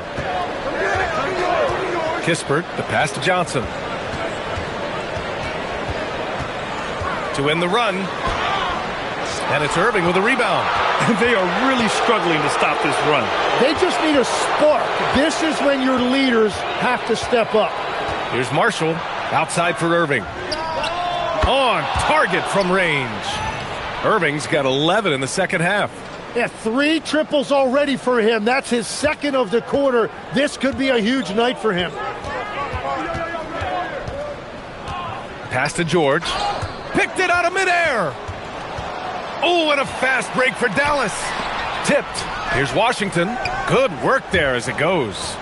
Kispert, the pass to Johnson. To end the run. And it's Irving with a rebound. They are really struggling to stop this run. They just need a spark. This is when your leaders have to step up. Here's Marshall. Outside for Irving. On target from range. Irving's got 11 in the second half. Yeah, 3 triples already for him. That's his 2nd of the quarter. This could be a huge night for him. Pass to George. Picked it out of midair. Oh, and a fast break for Dallas. Tipped. Here's Washington. Good work there as it goes.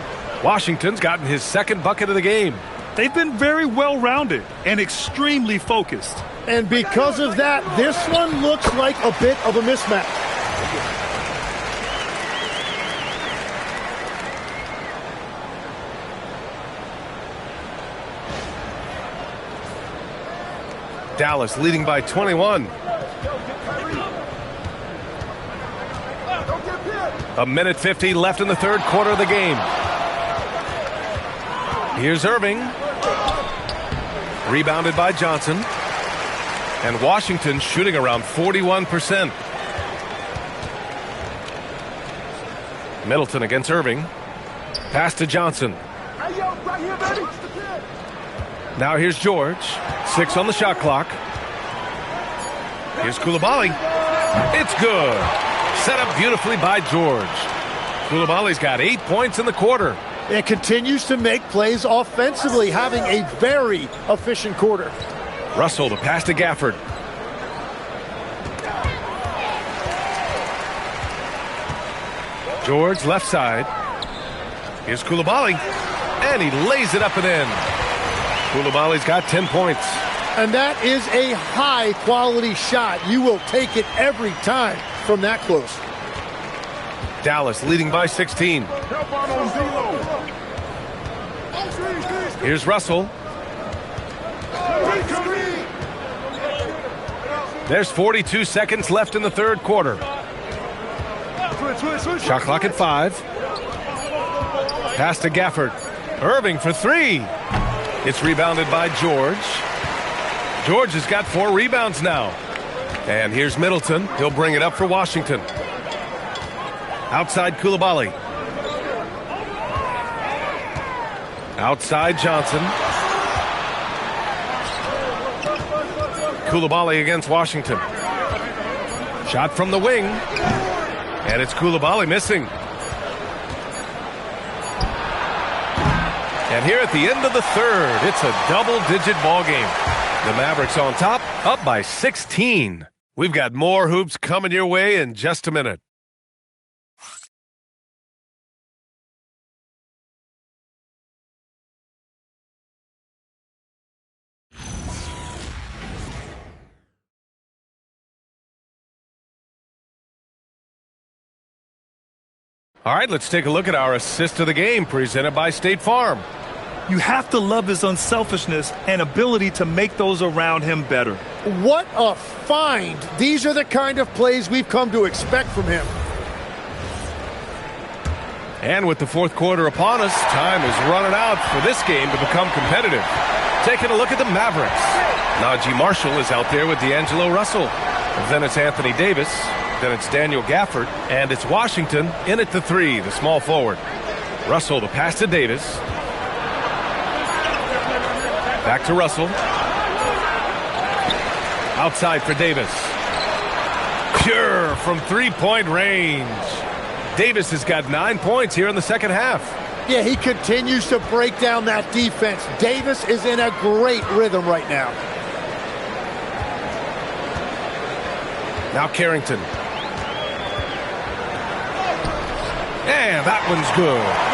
Washington's gotten his 2nd bucket of the game. They've been very well-rounded and extremely focused. And because of that, this one looks like a bit of a mismatch. Dallas leading by 21. A minute 50 left in the third quarter of the game. Here's Irving. Rebounded by Johnson. And Washington shooting around 41%. Middleton against Irving. Pass to Johnson. Now here's George. 6 on the shot clock. Here's Coulibaly. It's good. Set up beautifully by George. Coulibaly's got 8 points in the quarter. It continues to make plays offensively, having a very efficient quarter. Russell, the pass to Gafford. George, left side. Here's Coulibaly. And he lays it up and in. Coulibaly's got 10 points. And that is a high-quality shot. You will take it every time from that close. Dallas leading by 16. Here's Russell. There's 42 seconds left in the third quarter. Shot clock at 5. Pass to Gafford. Irving for 3. It's rebounded by George. George has got 4 rebounds now. And here's Middleton. He'll bring it up for Washington. Outside Coulibaly. Outside Johnson. Coulibaly against Washington. Shot from the wing. And it's Coulibaly missing. And here at the end of the third, it's a double-digit ball game. The Mavericks on top, up by 16. We've got more hoops coming your way in just a minute. All right, let's take a look at our assist of the game presented by State Farm. You have to love his unselfishness and ability to make those around him better. What a find. These are the kind of plays we've come to expect from him. And with the fourth quarter upon us, time is running out for this game to become competitive. Taking a look at the Mavericks. Najee Marshall is out there with D'Angelo Russell. Then it's Anthony Davis. Then it's Daniel Gafford. And it's Washington in at the 3, the small forward. Russell, the pass to Davis. Back to Russell. Outside for Davis. Pure from three-point range. Davis has got 9 points here in the second half. Yeah, he continues to break down that defense. Davis is in a great rhythm right now. Now Carrington. And that one's good.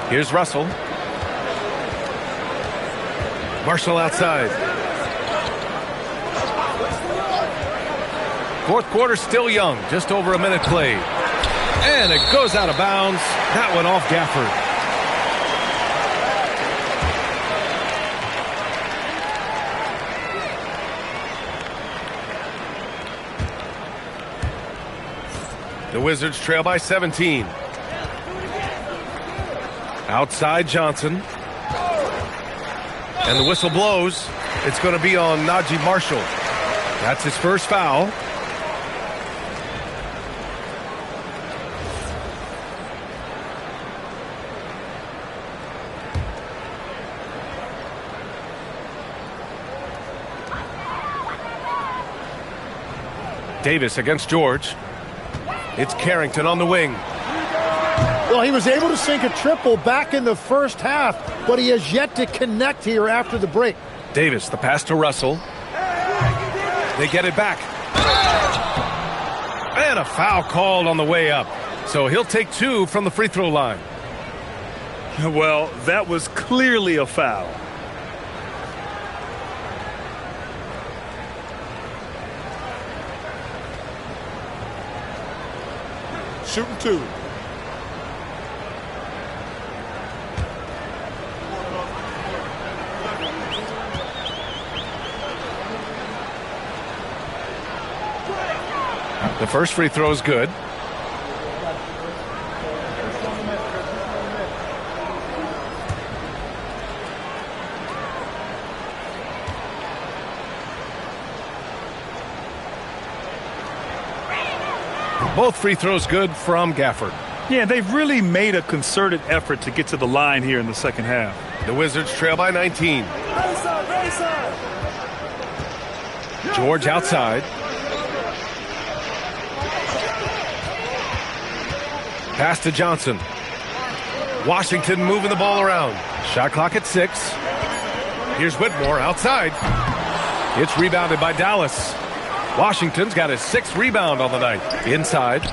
Here's Russell. Marshall outside. Fourth quarter still young, just over a minute played. And it goes out of bounds. That one off Gafford. The Wizards trail by 17. Outside Johnson. And the whistle blows. It's going to be on Najee Marshall. That's his first foul. Davis against George. It's Carrington on the wing. Well, he was able to sink a triple back in the first half, but he has yet to connect here after the break. Davis, the pass to Russell. They get it back. And a foul called on the way up. So he'll take 2 from the free throw line. Well, that was clearly a foul. Shooting 2. The first free throw is good. Both free throws good from Gafford. Yeah, they've really made a concerted effort to get to the line here in the second half. The Wizards trail by 19. George outside. Pass to Johnson. Washington moving the ball around. Shot clock at 6. Here's Whitmore outside. It's rebounded by Dallas. Washington's got his 6th rebound on the night. Inside.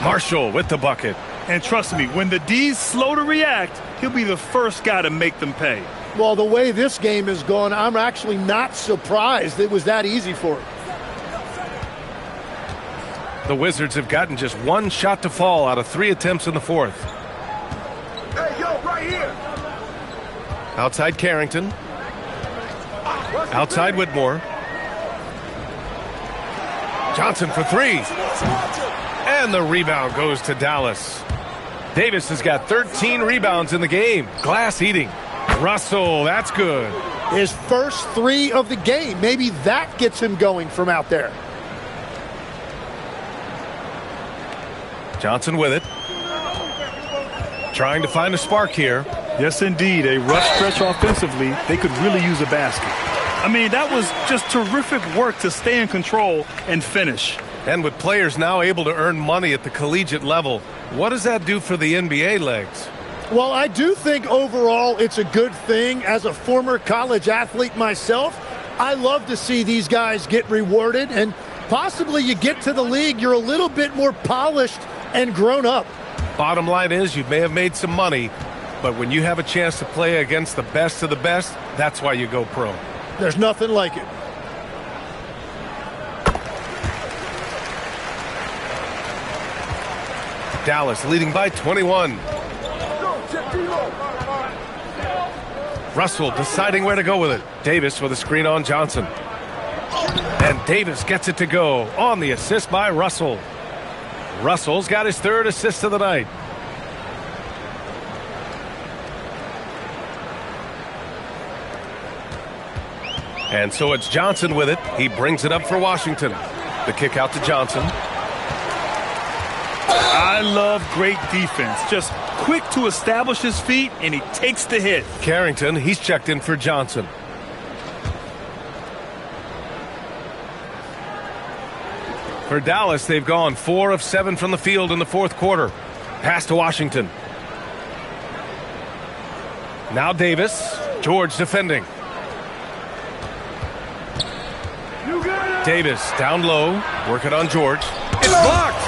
Marshall with the bucket. And trust me, when the D's slow to react, he'll be the first guy to make them pay. Well, the way this game is going, I'm actually not surprised it was that easy for him. The Wizards have gotten just 1 shot to fall out of 3 attempts in the 4th. Hey, yo, right here. Outside Carrington. Outside Whitmore. Johnson for 3. And the rebound goes to Dallas. Davis has got 13 rebounds in the game. Glass eating. Russell, that's good. His first 3 of the game. Maybe that gets him going from out there. Johnson with it. Trying to find a spark here. Yes, indeed. A rough stretch offensively. They could really use a basket. I mean, that was just terrific work to stay in control and finish. And with players now able to earn money at the collegiate level, what does that do for the NBA legs? Well, I do think overall it's a good thing. As a former college athlete myself, I love to see these guys get rewarded, and possibly you get to the league, you're a little bit more polished and grown up. Bottom line is you may have made some money, but when you have a chance to play against the best of the best, that's why you go pro. There's nothing like it. Dallas leading by 21. Russell deciding where to go with it. Davis with a screen on Johnson. And Davis gets it to go on the assist by Russell. Russell's got his 3rd assist of the night. And so it's Johnson with it. He brings it up for Washington. The kick out to Johnson. I love great defense. Just quick to establish his feet, and he takes the hit. Carrington, he's checked in for Johnson. For Dallas, they've gone 4 of 7 from the field in the 4th quarter. Pass to Washington. Now Davis. George defending. Davis down low. Working on George. It's blocked.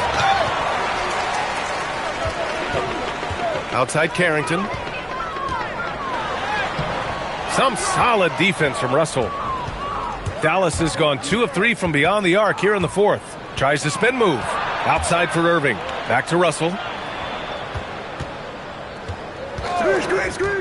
Outside Carrington. Some solid defense from Russell. Dallas has gone 2 of 3 from beyond the arc here in the 4th. Tries to spin move. Outside for Irving. Back to Russell.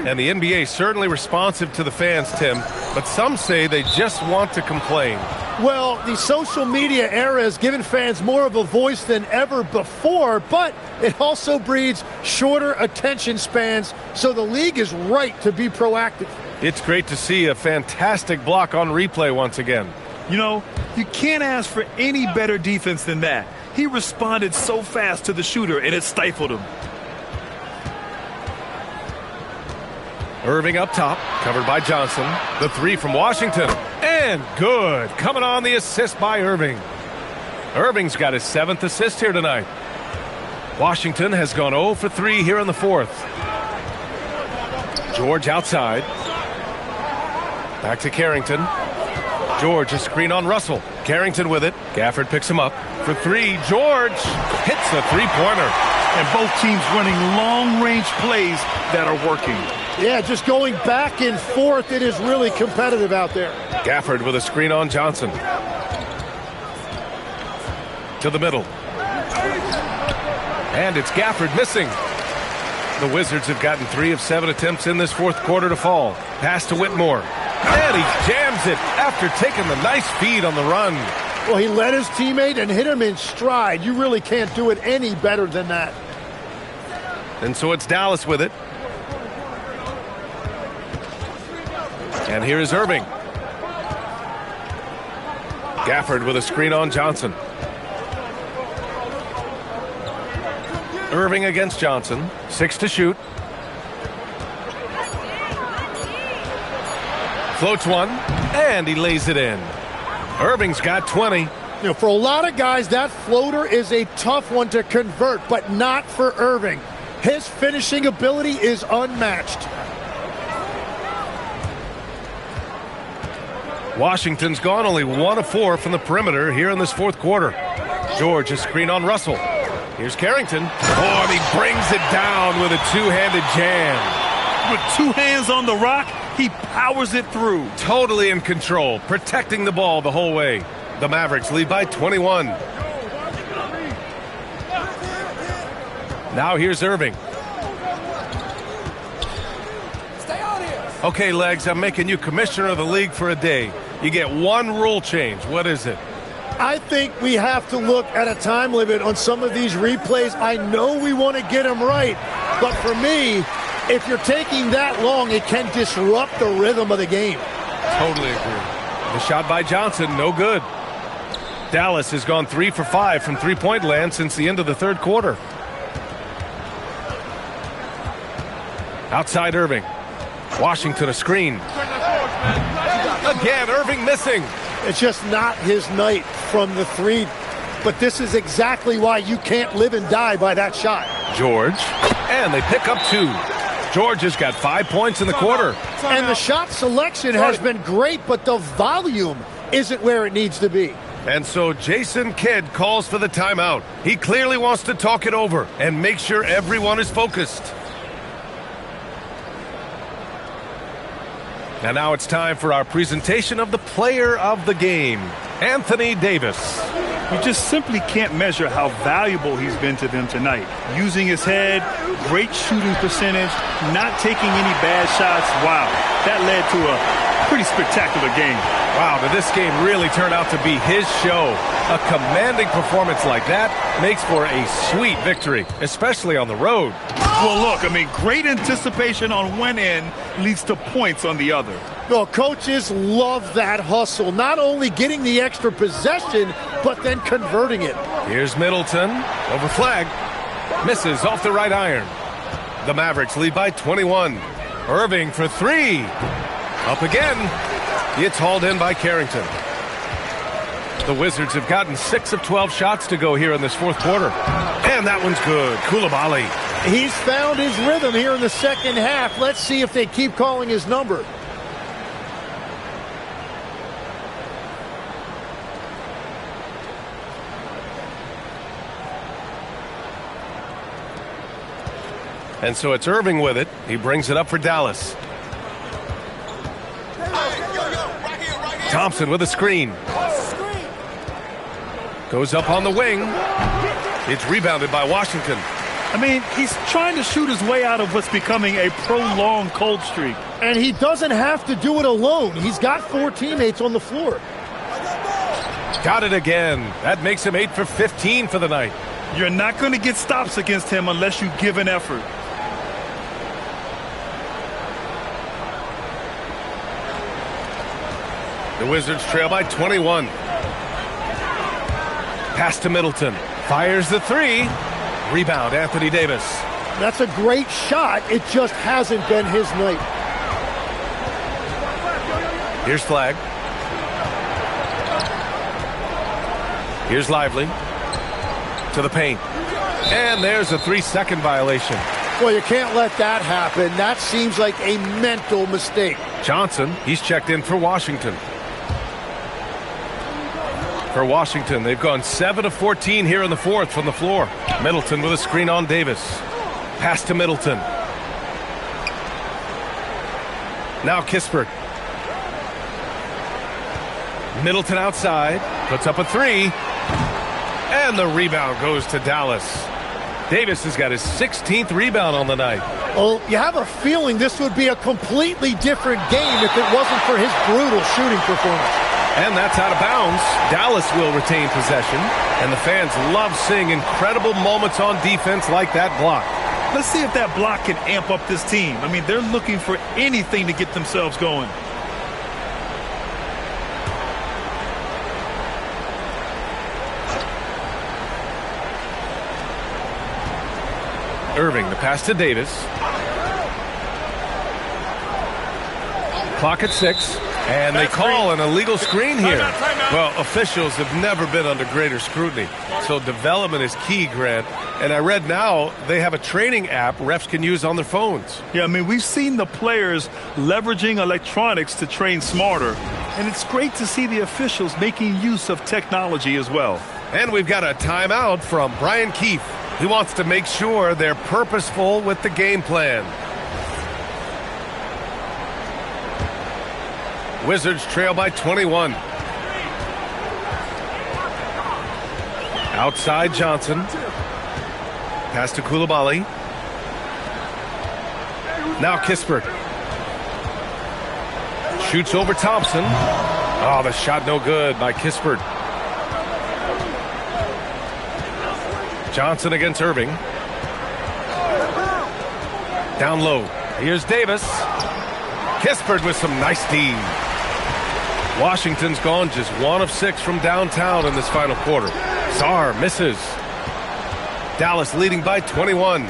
And the NBA certainly responsive to the fans, Tim, but some say they just want to complain. Well, the social media era has given fans more of a voice than ever before, but it also breeds shorter attention spans, so the league is right to be proactive. It's great to see a fantastic block on replay once again. You know, you can't ask for any better defense than that. He responded so fast to the shooter, and it stifled him. Irving up top, covered by Johnson. The 3 from Washington, and good. Coming on the assist by Irving. Irving's got his 7th assist here tonight. Washington has gone 0 for 3 here in the 4th. George outside. Back to Carrington. George, a screen on Russell. Carrington with it. Gafford picks him up for 3. George hits the 3-pointer. And both teams running long-range plays that are working. Yeah, just going back and forth, it is really competitive out there. Gafford with a screen on Johnson. To the middle. And it's Gafford missing. The Wizards have gotten 3 of 7 attempts in this 4th quarter to fall. Pass to Whitmore. And he jams it after taking the nice feed on the run. Well, he led his teammate and hit him in stride. You really can't do it any better than that. And so it's Dallas with it. And here is Irving. Gafford with a screen on Johnson. Irving against Johnson. 6 to shoot. Floats one, and he lays it in. Irving's got 20. You know, for a lot of guys, that floater is a tough one to convert, but not for Irving. His finishing ability is unmatched. Washington's gone only 1 of 4 from the perimeter here in this fourth quarter. George, a screen on Russell. Here's Carrington. Oh, and he brings it down with a two-handed jam. With 2 hands on the rock, he powers it through. Totally in control, protecting the ball the whole way. The Mavericks lead by 21. Now here's Irving. Okay, Legs, I'm making you commissioner of the league for a day. You get 1 rule change. What is it? I think we have to look at a time limit on some of these replays. I know we want to get them right, but for me, if you're taking that long, it can disrupt the rhythm of the game. Totally agree. The shot by Johnson, no good. Dallas has gone 3 for 5 from three-point land since the end of the third quarter. Outside Irving. Washington a screen. Again, Irving missing. It's just not his night from the 3. But this is exactly why you can't live and die by that shot. George. And they pick up 2. George has got 5 points in the quarter. And the shot selection has been great, but the volume isn't where it needs to be. And so Jason Kidd calls for the timeout. He clearly wants to talk it over and make sure everyone is focused. And now it's time for our presentation of the player of the game, Anthony Davis. You just simply can't measure how valuable he's been to them tonight. Using his head, great shooting percentage, not taking any bad shots. Wow, that led to a pretty spectacular game. Wow, did this game really turn out to be his show? A commanding performance like that makes for a sweet victory, especially on the road. Well, look, I mean, great anticipation on one end leads to points on the other. Well, coaches love that hustle, not only getting the extra possession, but then converting it. Here's Middleton, over flag, misses off the right iron. The Mavericks lead by 21. Irving for 3. Up again. It's hauled in by Carrington. The Wizards have gotten 6 of 12 shots to go here in this fourth quarter. And that one's good. Coulibaly. He's found his rhythm here in the second half. Let's see if they keep calling his number. And so it's Irving with it. He brings it up for Dallas. Thompson with a screen. Goes up on the wing. It's rebounded by Washington. I mean, he's trying to shoot his way out of what's becoming a prolonged cold streak. And he doesn't have to do it alone. He's got 4 teammates on the floor. Got it again. That makes him 8 for 15 for the night. You're not going to get stops against him unless you give an effort. The Wizards trail by 21. Pass to Middleton. Fires the 3. Rebound, Anthony Davis. That's a great shot. It just hasn't been his night. Here's Flag. Here's Lively. To the paint. And there's a 3-second violation. Well, you can't let that happen. That seems like a mental mistake. Johnson, he's checked in for Washington. For Washington, they've gone 7 of 14 here in the fourth from the floor. Middleton with a screen on Davis. Pass to Middleton. Now Kispert. Middleton outside. Puts up a 3. And the rebound goes to Dallas. Davis has got his 16th rebound on the night. Well, you have a feeling this would be a completely different game if it wasn't for his brutal shooting performance. And that's out of bounds. Dallas will retain possession. And the fans love seeing incredible moments on defense like that block. Let's see if that block can amp up this team. I mean, they're looking for anything to get themselves going. Irving, the pass to Davis. Clock at 6. And they call an illegal screen here. Well, officials have never been under greater scrutiny. So development is key, Grant. And I read now they have a training app refs can use on their phones. Yeah, I mean, we've seen the players leveraging electronics to train smarter. And it's great to see the officials making use of technology as well. And we've got a timeout from Brian Keefe. He wants to make sure they're purposeful with the game plan. Wizards trail by 21. Outside Johnson. Pass to Coulibaly. Now Kispert. Shoots over Thompson. Oh, the shot no good by Kispert. Johnson against Irving. Down low. Here's Davis. Kispert with some nice D. Washington's gone just 1 of 6 from downtown in this final quarter. Sarr misses. Dallas leading by 21.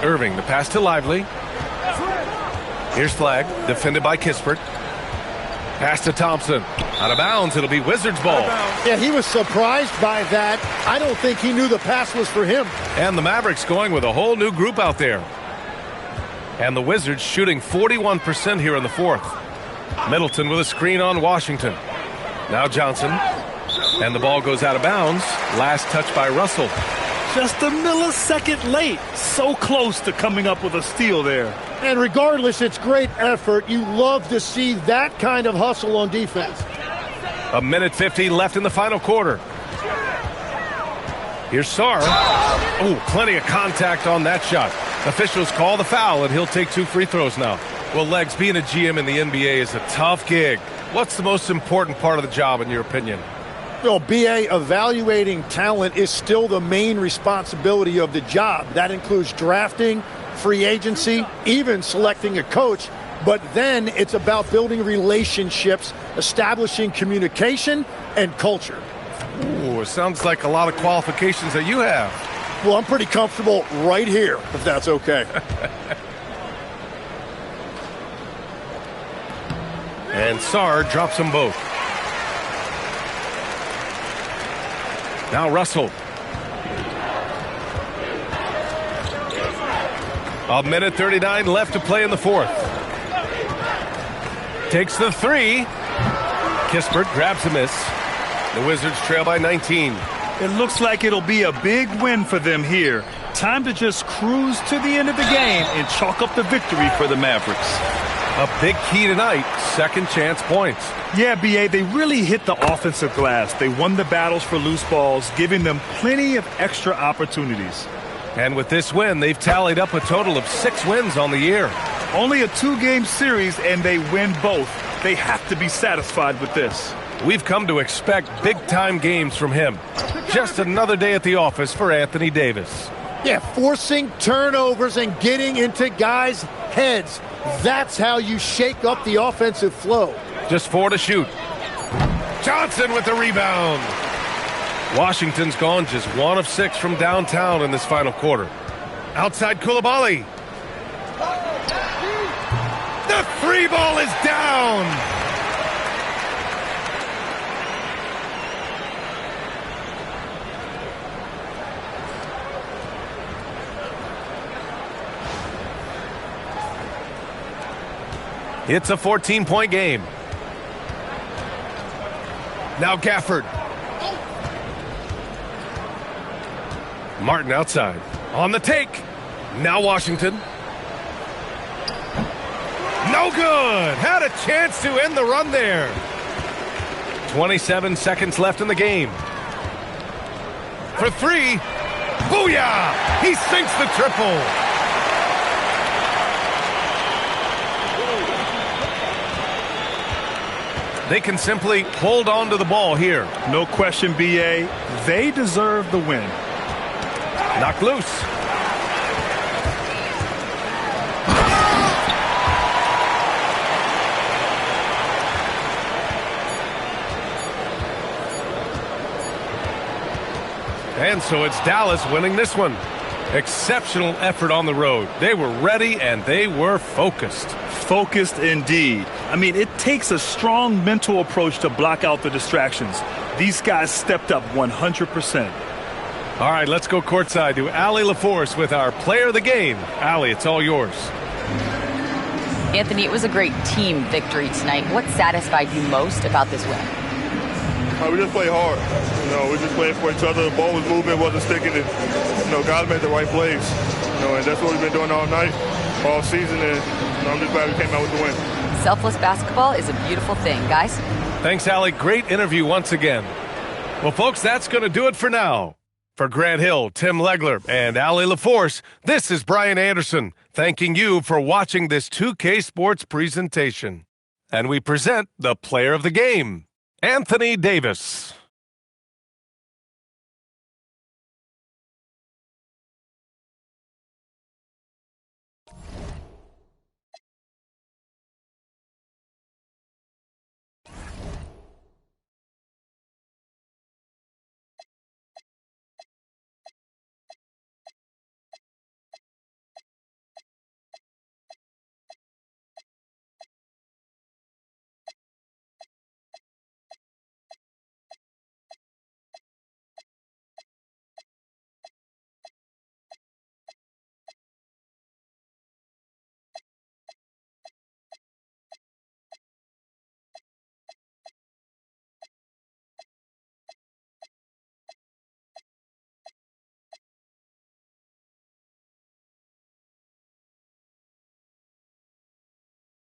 Irving, the pass to Lively. Here's Flagg, defended by Kispert. Pass to Thompson. Out of bounds, it'll be Wizards ball. Yeah, he was surprised by that. I don't think he knew the pass was for him. And the Mavericks going with a whole new group out there. And the Wizards shooting 41% here in the fourth. Middleton with a screen on Washington. Now Johnson. And the ball goes out of bounds. Last touch by Russell. Just a millisecond late. So close to coming up with a steal there. And regardless, it's great effort. You love to see that kind of hustle on defense. A minute 50 left in the final quarter. Here's Sarr. Oh, plenty of contact on that shot. Officials call the foul, and he'll take 2 free throws now. Well, Legs, being a GM in the NBA is a tough gig. What's the most important part of the job, in your opinion? Well, BA, evaluating talent is still the main responsibility of the job. That includes drafting, free agency, even selecting a coach. But then it's about building relationships, establishing communication, and culture. Ooh, it sounds like a lot of qualifications that you have. Well, I'm pretty comfortable right here, if that's okay. And Sarr drops them both. Now Russell. A minute 39 left to play in the fourth. Takes the 3. Kispert grabs a miss. The Wizards trail by 19. It looks like it'll be a big win for them here. Time to just cruise to the end of the game and chalk up the victory for the Mavericks. A big key tonight, second chance points. Yeah, BA, they really hit the offensive glass. They won the battles for loose balls, giving them plenty of extra opportunities. And with this win, they've tallied up a total of 6 wins on the year. Only a 2-game series, and they win both. They have to be satisfied with this. We've come to expect big-time games from him. Just another day at the office for Anthony Davis. Yeah, forcing turnovers and getting into guys' heads. That's how you shake up the offensive flow. Just 4 to shoot. Johnson with the rebound. Washington's gone just 1 of 6 from downtown in this final quarter. Outside Coulibaly. The 3 ball is down. It's a 14-point game. Now Gafford. Martin outside. On the take. Now Washington. No good. Had a chance to end the run there. 27 seconds left in the game. For 3. Booyah! He sinks the triple. They can simply hold on to the ball here. No question, BA. They deserve the win. Knocked loose. And so it's Dallas winning this one. Exceptional effort on the road. They were ready and they were focused. Focused indeed. I mean, it takes a strong mental approach to block out the distractions. These guys stepped up 100%. All right, let's go courtside to Allie LaForce with our player of the game. Allie, it's all yours. Anthony, it was a great team victory tonight. What satisfied you most about this win? We just played hard. We just played for each other. The ball was moving, wasn't sticking. And, guys made the right plays. And that's what we've been doing all night, all season. And I'm just glad we came out with the win. Selfless basketball is a beautiful thing, guys. Thanks, Allie. Great interview once again. Well, folks, that's going to do it for now. For Grant Hill, Tim Legler, and Allie LaForce, this is Brian Anderson, thanking you for watching this 2K Sports presentation. And we present the player of the game, Anthony Davis.